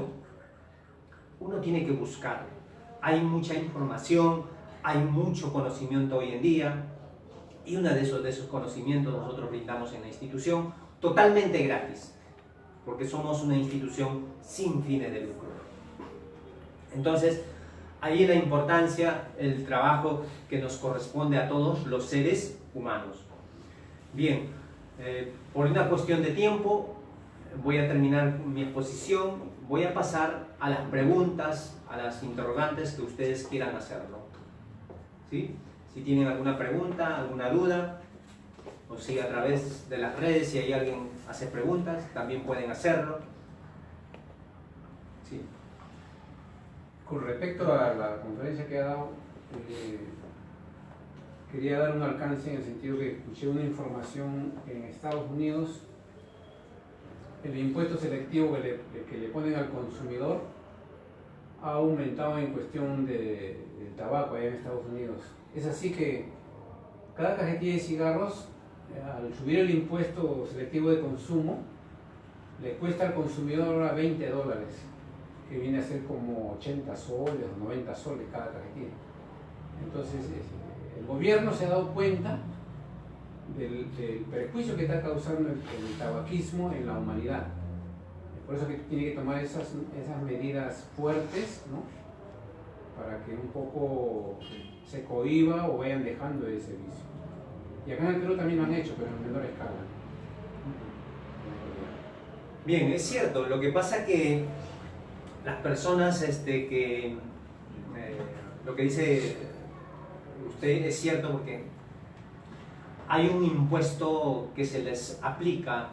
uno tiene que buscar. Hay mucha información, hay mucho conocimiento hoy en día, y uno de esos conocimientos nosotros brindamos en la institución totalmente gratis, porque somos una institución sin fines de lucro. Entonces, ahí la importancia, el trabajo que nos corresponde a todos los seres humanos. Bien, por una cuestión de tiempo, voy a terminar mi exposición, voy a pasar a las preguntas, a las interrogantes que ustedes quieran hacerlo. ¿Sí? Si tienen alguna pregunta, alguna duda, nos sigue a través de las redes. Si hay alguien hace preguntas, también pueden hacerlo. Sí. Con respecto a la conferencia que ha dado, quería dar un alcance en el sentido que escuché una información en Estados Unidos. El impuesto selectivo que le ponen al consumidor ha aumentado en cuestión del tabaco allá en Estados Unidos. Es así que cada cajetilla de cigarros, al subir el impuesto selectivo de consumo, le cuesta al consumidor ahora $20, que viene a ser como 80 soles o 90 soles cada cajetilla. Entonces, el gobierno se ha dado cuenta del perjuicio que está causando el tabaquismo en la humanidad. Por eso que tiene que tomar esas medidas fuertes, ¿no? Para que un poco se cohíba o vayan dejando ese vicio. Y acá en el Perú también lo han hecho, pero en menor escala. Bien, es cierto. Lo que pasa que las personas lo que dice usted es cierto, porque hay un impuesto que se les aplica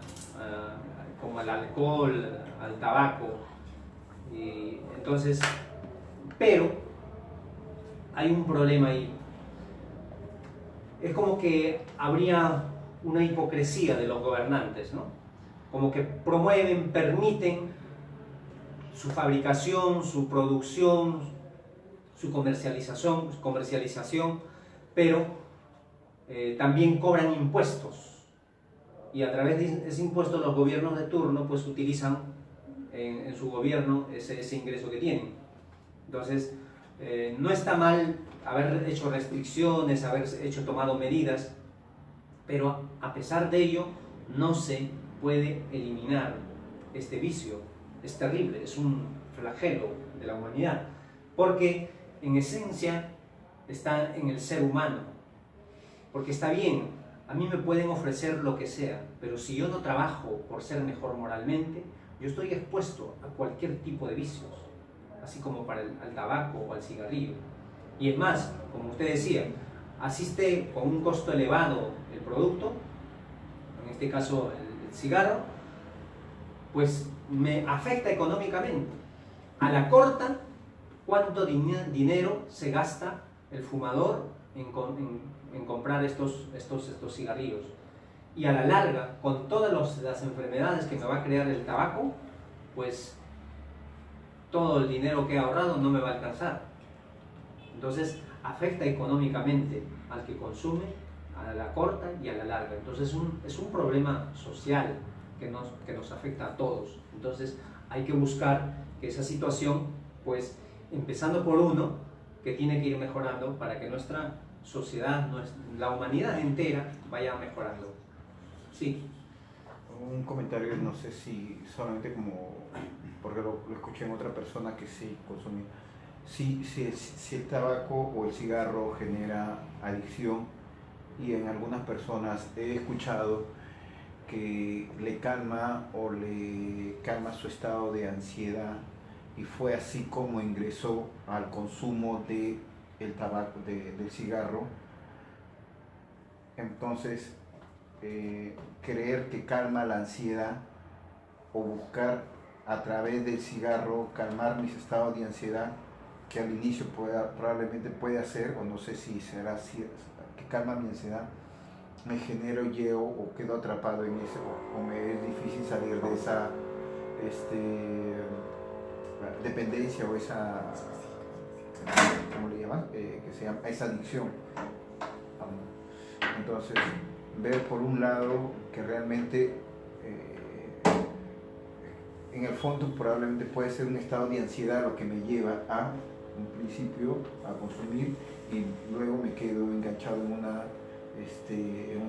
como al alcohol, al tabaco, y entonces, pero hay un problema ahí. Es como que habría una hipocresía de los gobernantes, ¿no? Como que promueven, permiten su fabricación, su producción, su comercialización, pero también cobran impuestos, y a través de ese impuesto los gobiernos de turno pues utilizan en su gobierno ese ingreso que tienen. Entonces no está mal haber hecho restricciones, haber tomado medidas, pero a pesar de ello no se puede eliminar este vicio. Es terrible, es un flagelo de la humanidad, porque en esencia está en el ser humano. Porque está bien, a mí me pueden ofrecer lo que sea, pero si yo no trabajo por ser mejor moralmente, yo estoy expuesto a cualquier tipo de vicios, así como para al tabaco o al cigarrillo. Y es más, como usted decía, asiste con un costo elevado el producto, en este caso el cigarro, pues me afecta económicamente. A la corta, ¿cuánto dinero se gasta el fumador en comprar estos cigarrillos? Y a la larga, con todas las enfermedades que me va a crear el tabaco, pues todo el dinero que he ahorrado no me va a alcanzar. Entonces afecta económicamente al que consume, a la corta y a la larga. Entonces es un problema social que nos afecta a todos. Entonces hay que buscar que esa situación, pues empezando por uno, que tiene que ir mejorando para que nuestra sociedad, la humanidad entera vaya mejorando. Sí. Un comentario, no sé si solamente como, porque lo escuché en otra persona que sí consumía. Si el tabaco o el cigarro genera adicción, y en algunas personas he escuchado que le calma su estado de ansiedad, y fue así como ingresó al consumo del tabaco, del cigarro. Entonces, creer que calma la ansiedad o buscar a través del cigarro calmar mis estados de ansiedad, que al inicio probablemente puede hacer, o no sé si será así, que calma mi ansiedad, me genero yo o quedo atrapado en eso, o me es difícil salir de esa dependencia o esa, ¿cómo le llaman? Que se llama esa adicción. Entonces, ver por un lado que realmente en el fondo probablemente puede ser un estado de ansiedad lo que me lleva a un principio a consumir, y luego me quedo enganchado en una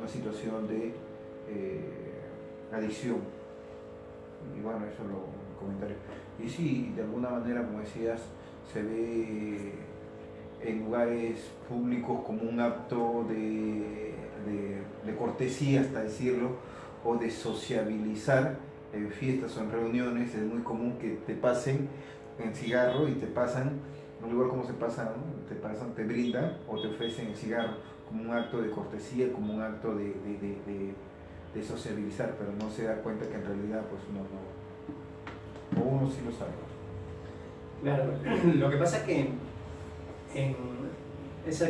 situación de adicción. Y bueno, eso es lo comentario. Y sí, de alguna manera, como decías, se ve en lugares públicos como un acto de cortesía, hasta decirlo, o de sociabilizar. En fiestas o en reuniones es muy común que te pasen en cigarro, y te pasan, en un lugar como se pasa, ¿no? Te brindan o te ofrecen el cigarro, como un acto de cortesía, como un acto de sociabilizar, pero no se da cuenta que en realidad pues uno no, o uno sí lo sabe. Claro, lo que pasa es que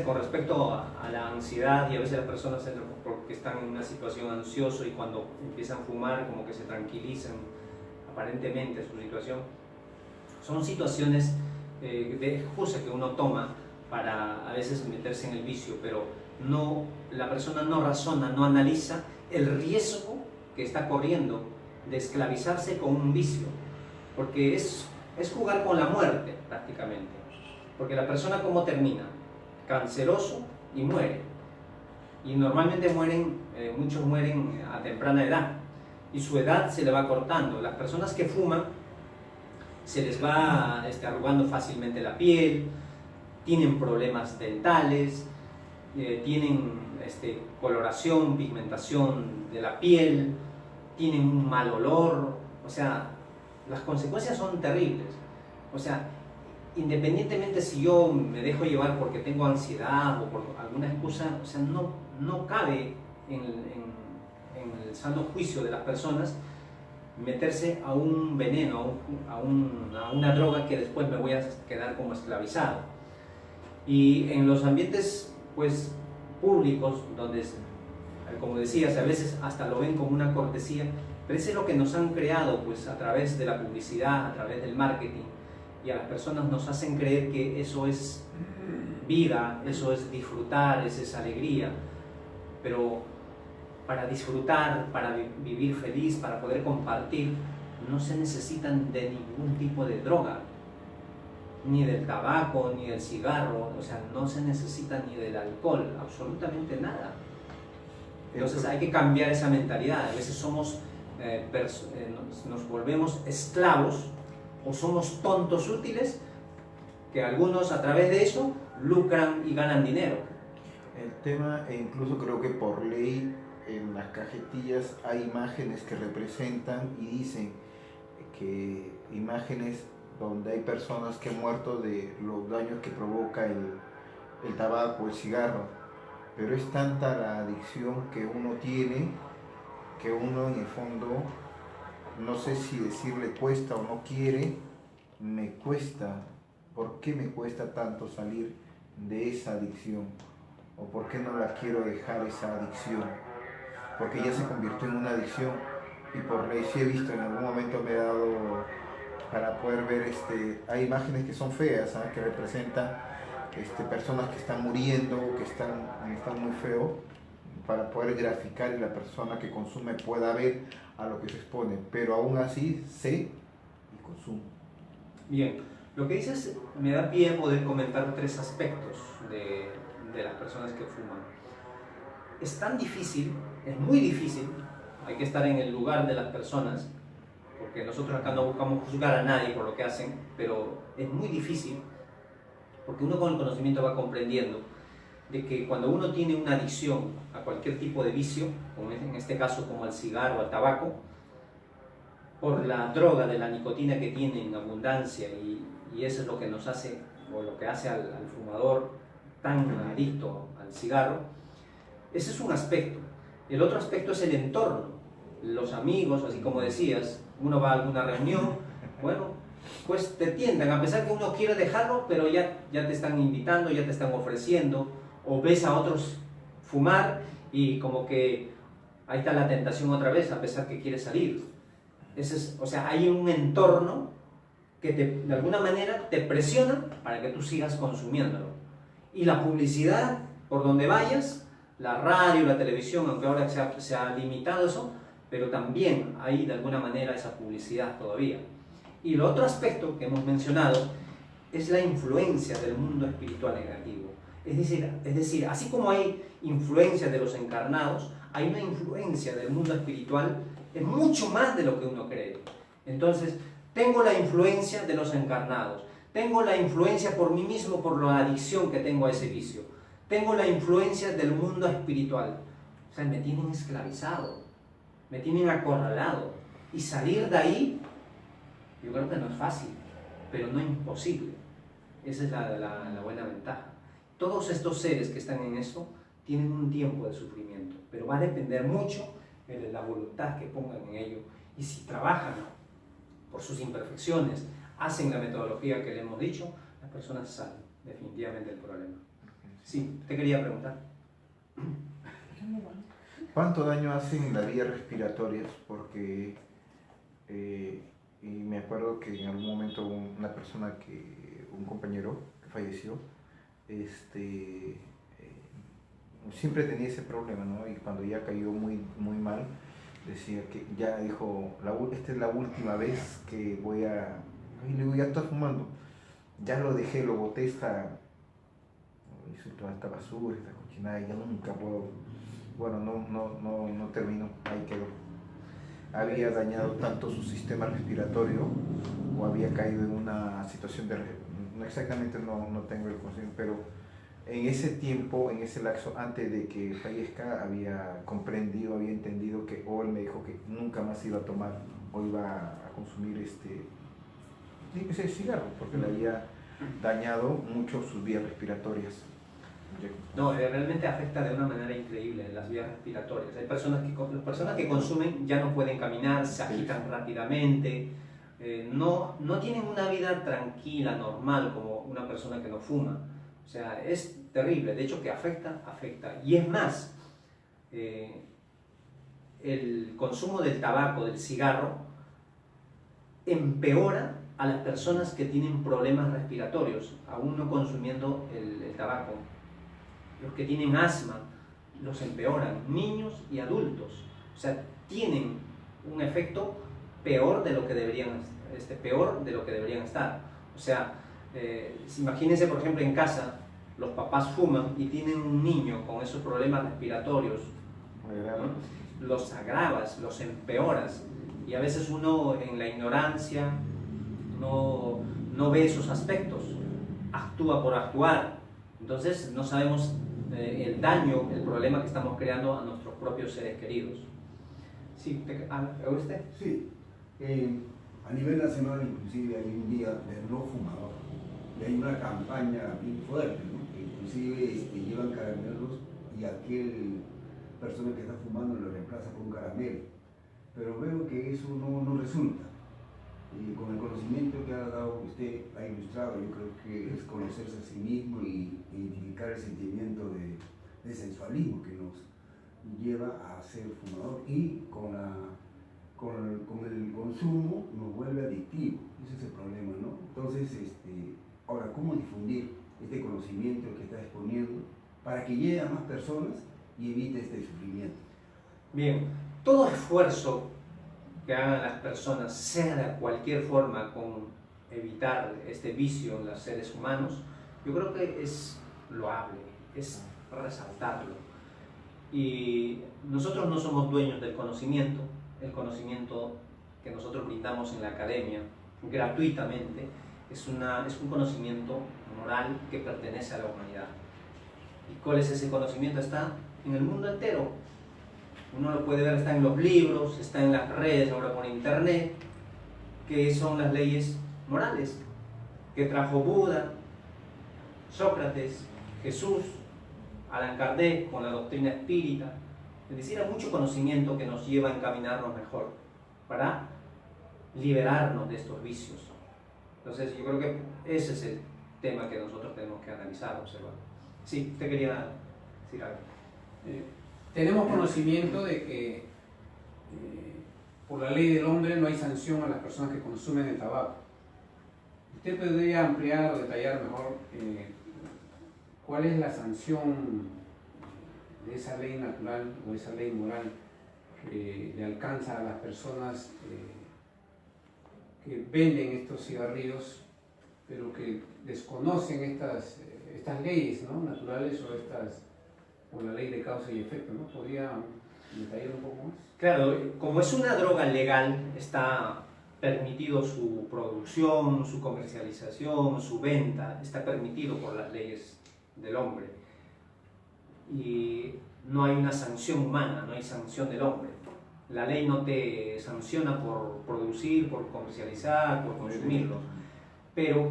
con respecto a la ansiedad, y a veces las personas entran porque están en una situación ansiosa y cuando empiezan a fumar como que se tranquilizan aparentemente su situación, son situaciones de excusa que uno toma para a veces meterse en el vicio, pero la persona no razona, no analiza el riesgo que está corriendo de esclavizarse con un vicio, porque es jugar con la muerte prácticamente, porque la persona ¿cómo termina? Canceroso y muere, y normalmente muchos mueren a temprana edad y su edad se le va cortando. Las personas que fuman se les va arrugando fácilmente la piel, tienen problemas dentales, tienen coloración, pigmentación de la piel, tienen un mal olor, o sea, las consecuencias son terribles. O sea, independientemente si yo me dejo llevar porque tengo ansiedad o por alguna excusa, o sea, no cabe en el sano juicio de las personas meterse a un veneno, a una droga que después me voy a quedar como esclavizado. Y en los ambientes pues públicos, donde, como decías, a veces hasta lo ven como una cortesía, pero eso es lo que nos han creado pues a través de la publicidad, a través del marketing, y a las personas nos hacen creer que eso es vida, eso es disfrutar, eso es alegría, pero para disfrutar, para vivir feliz, para poder compartir, no se necesitan de ningún tipo de droga, ni del tabaco, ni del cigarro, o sea, no se necesita ni del alcohol, absolutamente nada. Entonces hay que cambiar esa mentalidad. A veces nos volvemos esclavos o somos tontos útiles, que algunos a través de eso lucran y ganan dinero. El tema, e incluso creo que por ley, en las cajetillas hay imágenes que representan y dicen que imágenes donde hay personas que han muerto de los daños que provoca el tabaco, el cigarro, pero es tanta la adicción que uno tiene que uno en el fondo, no sé si decirle cuesta o no quiere, me cuesta. ¿Por qué me cuesta tanto salir de esa adicción? ¿O por qué no la quiero dejar esa adicción? Porque ya se convirtió en una adicción y por ley sí he visto, en algún momento me he dado para poder ver, hay imágenes que son feas, que representan personas que están muriendo, que están en estado muy feo, para poder graficar y la persona que consume pueda ver a lo que se expone, pero aún así sé y consumo. Bien, lo que dices me da pie a poder comentar 3 aspectos de las personas que fuman. Es tan difícil, es muy difícil, hay que estar en el lugar de las personas, porque nosotros acá no buscamos juzgar a nadie por lo que hacen, pero es muy difícil, porque uno con el conocimiento va comprendiendo de que cuando uno tiene una adicción a cualquier tipo de vicio, como en este caso como al cigarro o al tabaco, por la droga de la nicotina que tiene en abundancia, y eso es lo que nos hace, o lo que hace al fumador tan adicto al cigarro, ese es un aspecto. El otro aspecto es el entorno, los amigos, así como decías, uno va a alguna reunión, bueno, pues te tientan, a pesar que uno quiere dejarlo, pero ya te están invitando, ya te están ofreciendo, o ves a otros fumar y como que ahí está la tentación otra vez, a pesar que quieres salir. O sea, hay un entorno que de alguna manera te presiona para que tú sigas consumiéndolo. Y la publicidad, por donde vayas, la radio, la televisión, aunque ahora se ha limitado eso, pero también hay de alguna manera esa publicidad todavía. Y el otro aspecto que hemos mencionado es la influencia del mundo espiritual negativo. Es decir, así como hay influencia de los encarnados, hay una influencia del mundo espiritual, es mucho más de lo que uno cree. Entonces, tengo la influencia de los encarnados, tengo la influencia por mí mismo, por la adicción que tengo a ese vicio, tengo la influencia del mundo espiritual. O sea, me tienen esclavizado, me tienen acorralado, y salir de ahí, yo creo que no es fácil, pero no imposible. Esa es la buena ventaja. Todos estos seres que están en eso tienen un tiempo de sufrimiento, pero va a depender mucho de la voluntad que pongan en ello. Y si trabajan por sus imperfecciones, hacen la metodología que le hemos dicho, las personas salen definitivamente del problema. Sí, te quería preguntar. ¿Cuánto daño hacen las vías respiratorias? Porque y me acuerdo que en algún momento una persona un compañero que falleció, siempre tenía ese problema, ¿no? Y cuando ya cayó muy, muy mal, decía que ya dijo, esta es la última vez que voy a... Y le digo, ya estás fumando. Ya lo dejé, lo boté, hice toda esta basura, esta cochinada, y ya nunca puedo... Bueno, no terminó, ahí quedó. Había dañado tanto su sistema respiratorio o había caído en una situación de... No exactamente, no tengo el conocimiento, pero en ese tiempo, en ese lapso, antes de que fallezca, había comprendido, había entendido que, o él me dijo que nunca más iba a tomar o iba a consumir ese cigarro, porque le había dañado mucho sus vías respiratorias. No, realmente afecta de una manera increíble las vías respiratorias. Hay las personas que consumen ya no pueden caminar, se agitan rápidamente, no tienen una vida tranquila, normal, como una persona que no fuma. O sea, es terrible. De hecho, que afecta. Y es más, el consumo del tabaco, del cigarro, empeora a las personas que tienen problemas respiratorios, aún no consumiendo el tabaco. Los que tienen asma los empeoran, niños y adultos. O sea, tienen un efecto peor de lo que deberían estar. O sea, imagínense, por ejemplo, en casa, los papás fuman y tienen un niño con esos problemas respiratorios, ¿no? Los agravas, los empeoras, y a veces uno en la ignorancia no ve esos aspectos, actúa por actuar. Entonces no sabemos el daño, el problema que estamos creando a nuestros propios seres queridos. Sí, ¿usted? Sí, a nivel nacional inclusive hay un día del no fumador y hay una campaña bien fuerte, ¿no? Que inclusive llevan caramelos y aquel persona que está fumando lo reemplaza por un caramelo, pero veo que eso no resulta. Y con el conocimiento que ha dado usted, ha ilustrado, yo creo que es conocerse a sí mismo y identificar el sentimiento de sensualismo que nos lleva a ser fumador, y con el consumo nos vuelve adictivo. Ese es el problema, ¿no? Entonces, ahora, ¿cómo difundir este conocimiento que está exponiendo para que llegue a más personas y evite este sufrimiento? Bien, todo esfuerzo que hagan las personas, sea de cualquier forma, con evitar este vicio en los seres humanos, yo creo que es loable, es resaltarlo. Y nosotros no somos dueños del conocimiento. El conocimiento que nosotros brindamos en la academia gratuitamente es un conocimiento moral que pertenece a la humanidad. ¿Y cuál es ese conocimiento? Está en el mundo entero. Uno lo puede ver, está en los libros, está en las redes, ahora por internet, que son las leyes morales que trajo Buda, Sócrates, Jesús, Allan Kardec con la doctrina espírita. Es decir, hay mucho conocimiento que nos lleva a encaminarnos mejor para liberarnos de estos vicios. Entonces yo creo que ese es el tema que nosotros tenemos que analizar, observar. Sí, usted quería decir algo. Tenemos conocimiento de que por la ley del hombre no hay sanción a las personas que consumen el tabaco. ¿Usted podría ampliar o detallar mejor cuál es la sanción de esa ley natural o esa ley moral que le alcanza a las personas que venden estos cigarrillos, pero que desconocen estas leyes, ¿no?, naturales, o la ley de causa y efecto, ¿no? ¿Podría detallar un poco más? Claro, como es una droga legal, está permitido su producción, su comercialización, su venta, está permitido por las leyes del hombre. Y no hay una sanción humana, no hay sanción del hombre. La ley no te sanciona por producir, por comercializar, por consumirlo. Pero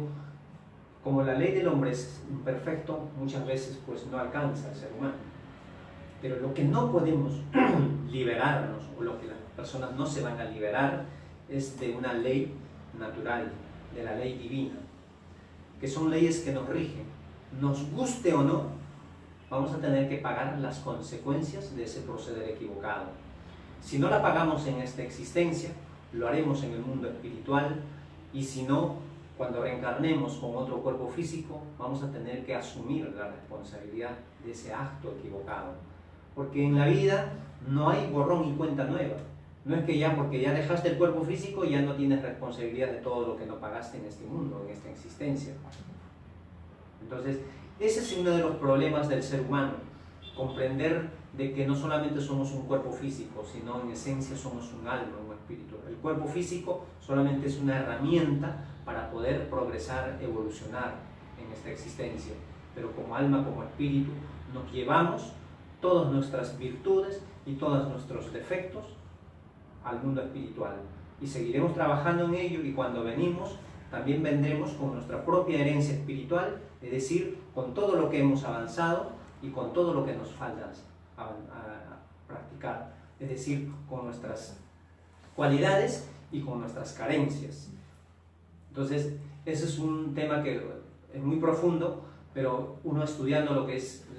como la ley del hombre es imperfecto, muchas veces pues no alcanza al ser humano. Pero lo que no podemos liberarnos, o lo que las personas no se van a liberar, es de una ley natural, de la ley divina, que son leyes que nos rigen. Nos guste o no, vamos a tener que pagar las consecuencias de ese proceder equivocado. Si no la pagamos en esta existencia, lo haremos en el mundo espiritual, y si no, cuando reencarnemos con otro cuerpo físico, vamos a tener que asumir la responsabilidad de ese acto equivocado. Porque en la vida no hay borrón y cuenta nueva. No es que ya porque ya dejaste el cuerpo físico ya no tienes responsabilidad de todo lo que no pagaste en este mundo, en esta existencia. Entonces, ese es uno de los problemas del ser humano, comprender de que no solamente somos un cuerpo físico, sino en esencia somos un alma, un espíritu. El cuerpo físico solamente es una herramienta para poder progresar, evolucionar en esta existencia, pero como alma, como espíritu, nos llevamos todas nuestras virtudes y todos nuestros defectos al mundo espiritual, y seguiremos trabajando en ello, y cuando venimos también vendremos con nuestra propia herencia espiritual, es decir, con todo lo que hemos avanzado y con todo lo que nos falta a practicar, es decir, con nuestras cualidades y con nuestras carencias. Entonces, ese es un tema que es muy profundo, pero uno estudiando lo que es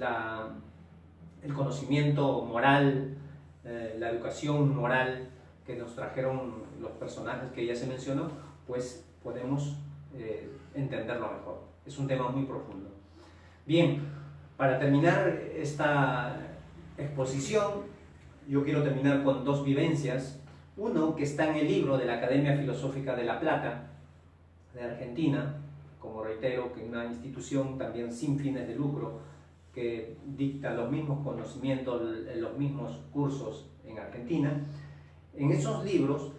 el conocimiento moral, la educación moral que nos trajeron los personajes que ya se mencionó, pues podemos entenderlo mejor. Es un tema muy profundo. Bien, para terminar esta exposición, yo quiero terminar con dos vivencias. Uno que está en el libro de la Academia Filosófica de La Plata, de Argentina, como reitero, que es una institución también sin fines de lucro, que dicta los mismos conocimientos, los mismos cursos en Argentina. En esos libros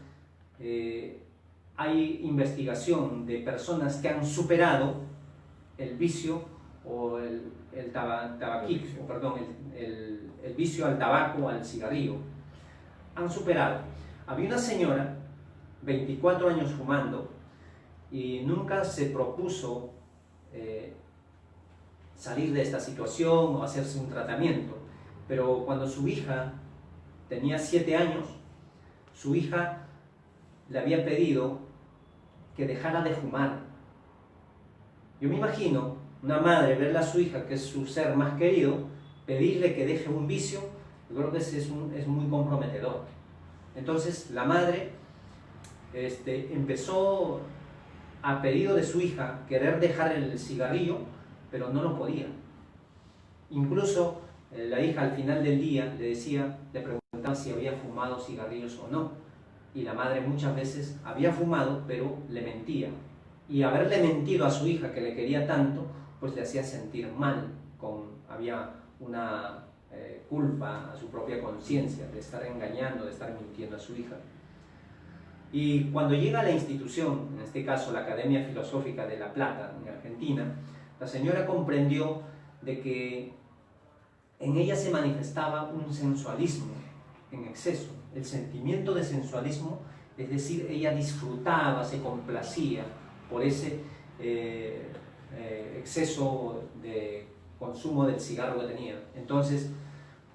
hay investigación de personas que han superado el vicio o el vicio al tabaco, al cigarrillo. Han superado. Había una señora, 24 años fumando, y nunca se propuso salir de esta situación o hacerse un tratamiento, pero cuando su hija tenía 7 años, su hija le había pedido que dejara de fumar. Yo me imagino una madre verle a su hija, que es su ser más querido, pedirle que deje un vicio. Yo creo que es muy comprometedor. Entonces la madre empezó, a pedido de su hija, querer dejar el cigarrillo, pero no lo podía. Incluso la hija al final del día le preguntaba si había fumado cigarrillos o no, y la madre muchas veces había fumado, pero le mentía, y haberle mentido a su hija, que le quería tanto, pues le hacía sentir mal, había una culpa a su propia conciencia de estar engañando, de estar mintiendo a su hija. Y cuando llega a la institución, en este caso la Academia Filosófica de La Plata, en Argentina, la señora comprendió de que en ella se manifestaba un sensualismo en exceso, el sentimiento de sensualismo, es decir, ella disfrutaba, se complacía por ese exceso de consumo del cigarro que tenía. Entonces,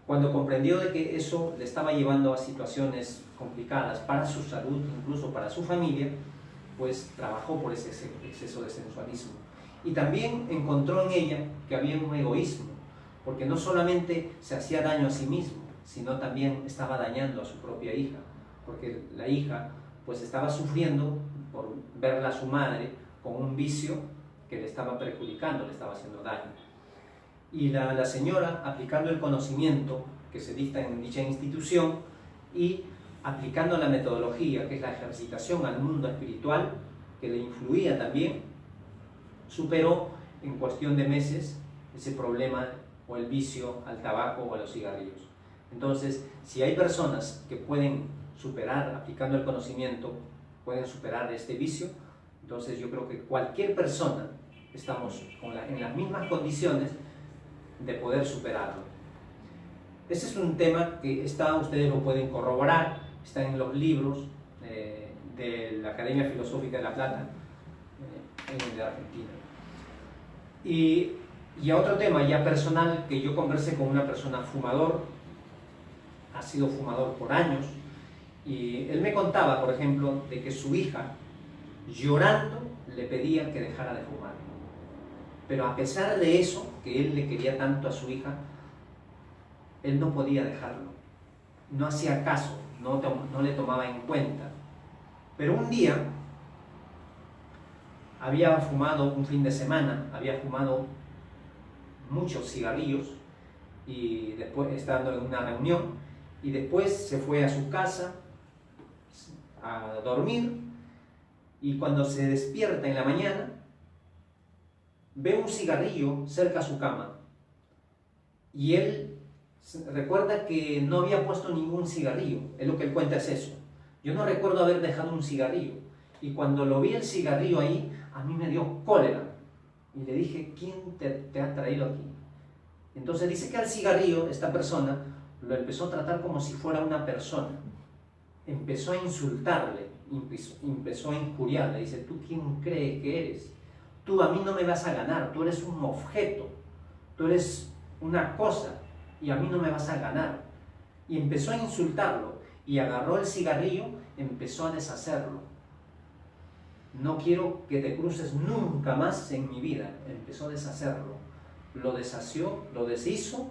cuando comprendió de que eso le estaba llevando a situaciones complicadas para su salud, incluso para su familia, pues trabajó por ese exceso de sensualismo. Y también encontró en ella que había un egoísmo, porque no solamente se hacía daño a sí mismo, sino también estaba dañando a su propia hija, porque la hija pues estaba sufriendo por verla a su madre con un vicio que le estaba perjudicando, le estaba haciendo daño. Y la señora, aplicando el conocimiento que se dicta en dicha institución y aplicando la metodología, que es la ejercitación al mundo espiritual, que le influía también, superó en cuestión de meses ese problema o el vicio al tabaco o a los cigarrillos. Entonces, si hay personas que pueden superar, aplicando el conocimiento, pueden superar este vicio, entonces yo creo que cualquier persona estamos en las mismas condiciones de poder superarlo. Ese es un tema que ustedes lo pueden corroborar, está en los libros de la Academia Filosófica de La Plata, de Argentina. Y a otro tema ya personal, que yo conversé con una persona fumador, ha sido fumador por años, y él me contaba, por ejemplo, de que su hija, llorando, le pedía que dejara de fumar. Pero a pesar de eso, que él le quería tanto a su hija, él no podía dejarlo. No hacía caso, no le tomaba en cuenta. Pero un día, había fumado un fin de semana, había fumado muchos cigarrillos, y después estando en una reunión, y después se fue a su casa a dormir, y cuando se despierta en la mañana, ve un cigarrillo cerca a su cama, y él recuerda que no había puesto ningún cigarrillo. Es lo que él cuenta, es eso. Yo no recuerdo haber dejado un cigarrillo, y cuando lo vi el cigarrillo ahí, a mí me dio cólera, y le dije, ¿quién te ha traído aquí? Entonces dice que al cigarrillo, esta persona lo empezó a tratar como si fuera una persona, empezó a insultarle, empezó a injuriarle. Dice, ¿tú quién crees que eres? Tú a mí no me vas a ganar, tú eres un objeto, tú eres una cosa, y a mí no me vas a ganar. Y empezó a insultarlo, y agarró el cigarrillo, empezó a deshacerlo. No quiero que te cruces nunca más en mi vida. Empezó a deshacerlo. Lo deshació, lo deshizo,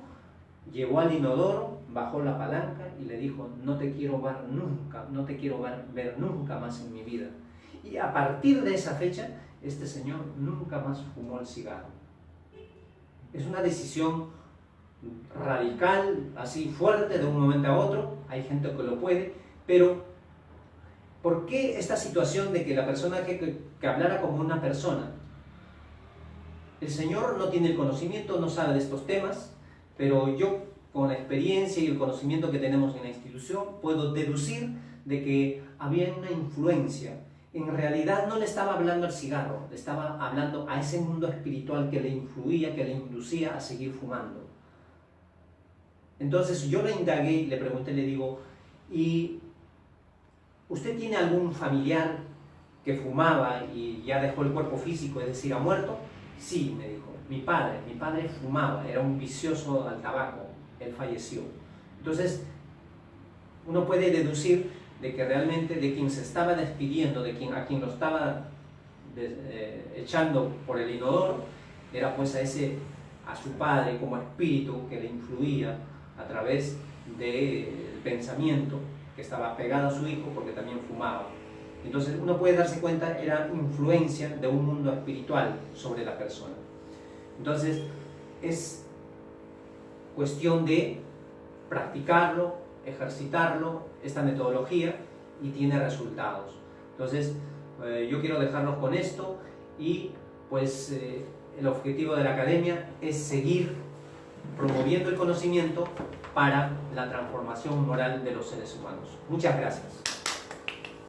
llevó al inodoro, bajó la palanca y le dijo, no te quiero ver nunca, no te quiero ver nunca más en mi vida. Y a partir de esa fecha, este señor nunca más fumó el cigarro. Es una decisión radical, así fuerte, de un momento a otro. Hay gente que lo puede, pero ¿por qué esta situación de que la persona que hablara como una persona? El Señor no tiene el conocimiento, no sabe de estos temas, pero yo, con la experiencia y el conocimiento que tenemos en la institución, puedo deducir de que había una influencia. En realidad no le estaba hablando al cigarro, le estaba hablando a ese mundo espiritual que le influía, que le inducía a seguir fumando. Entonces yo le indagué y le pregunté, le digo, ¿y usted tiene algún familiar que fumaba y ya dejó el cuerpo físico, es decir, ha muerto? Sí, me dijo, mi padre fumaba, era un vicioso al tabaco, él falleció. Entonces, uno puede deducir de que realmente de quien se estaba despidiendo, a quien lo estaba echando por el inodoro, era pues a su padre como espíritu que le influía a través del pensamiento que estaba pegado a su hijo porque también fumaba. Entonces uno puede darse cuenta, era influencia de un mundo espiritual sobre la persona. Entonces es cuestión de practicarlo, ejercitarlo, esta metodología, y tiene resultados. Entonces yo quiero dejarlos con esto, y pues el objetivo de la academia es seguir promoviendo el conocimiento para la transformación moral de los seres humanos. Muchas gracias.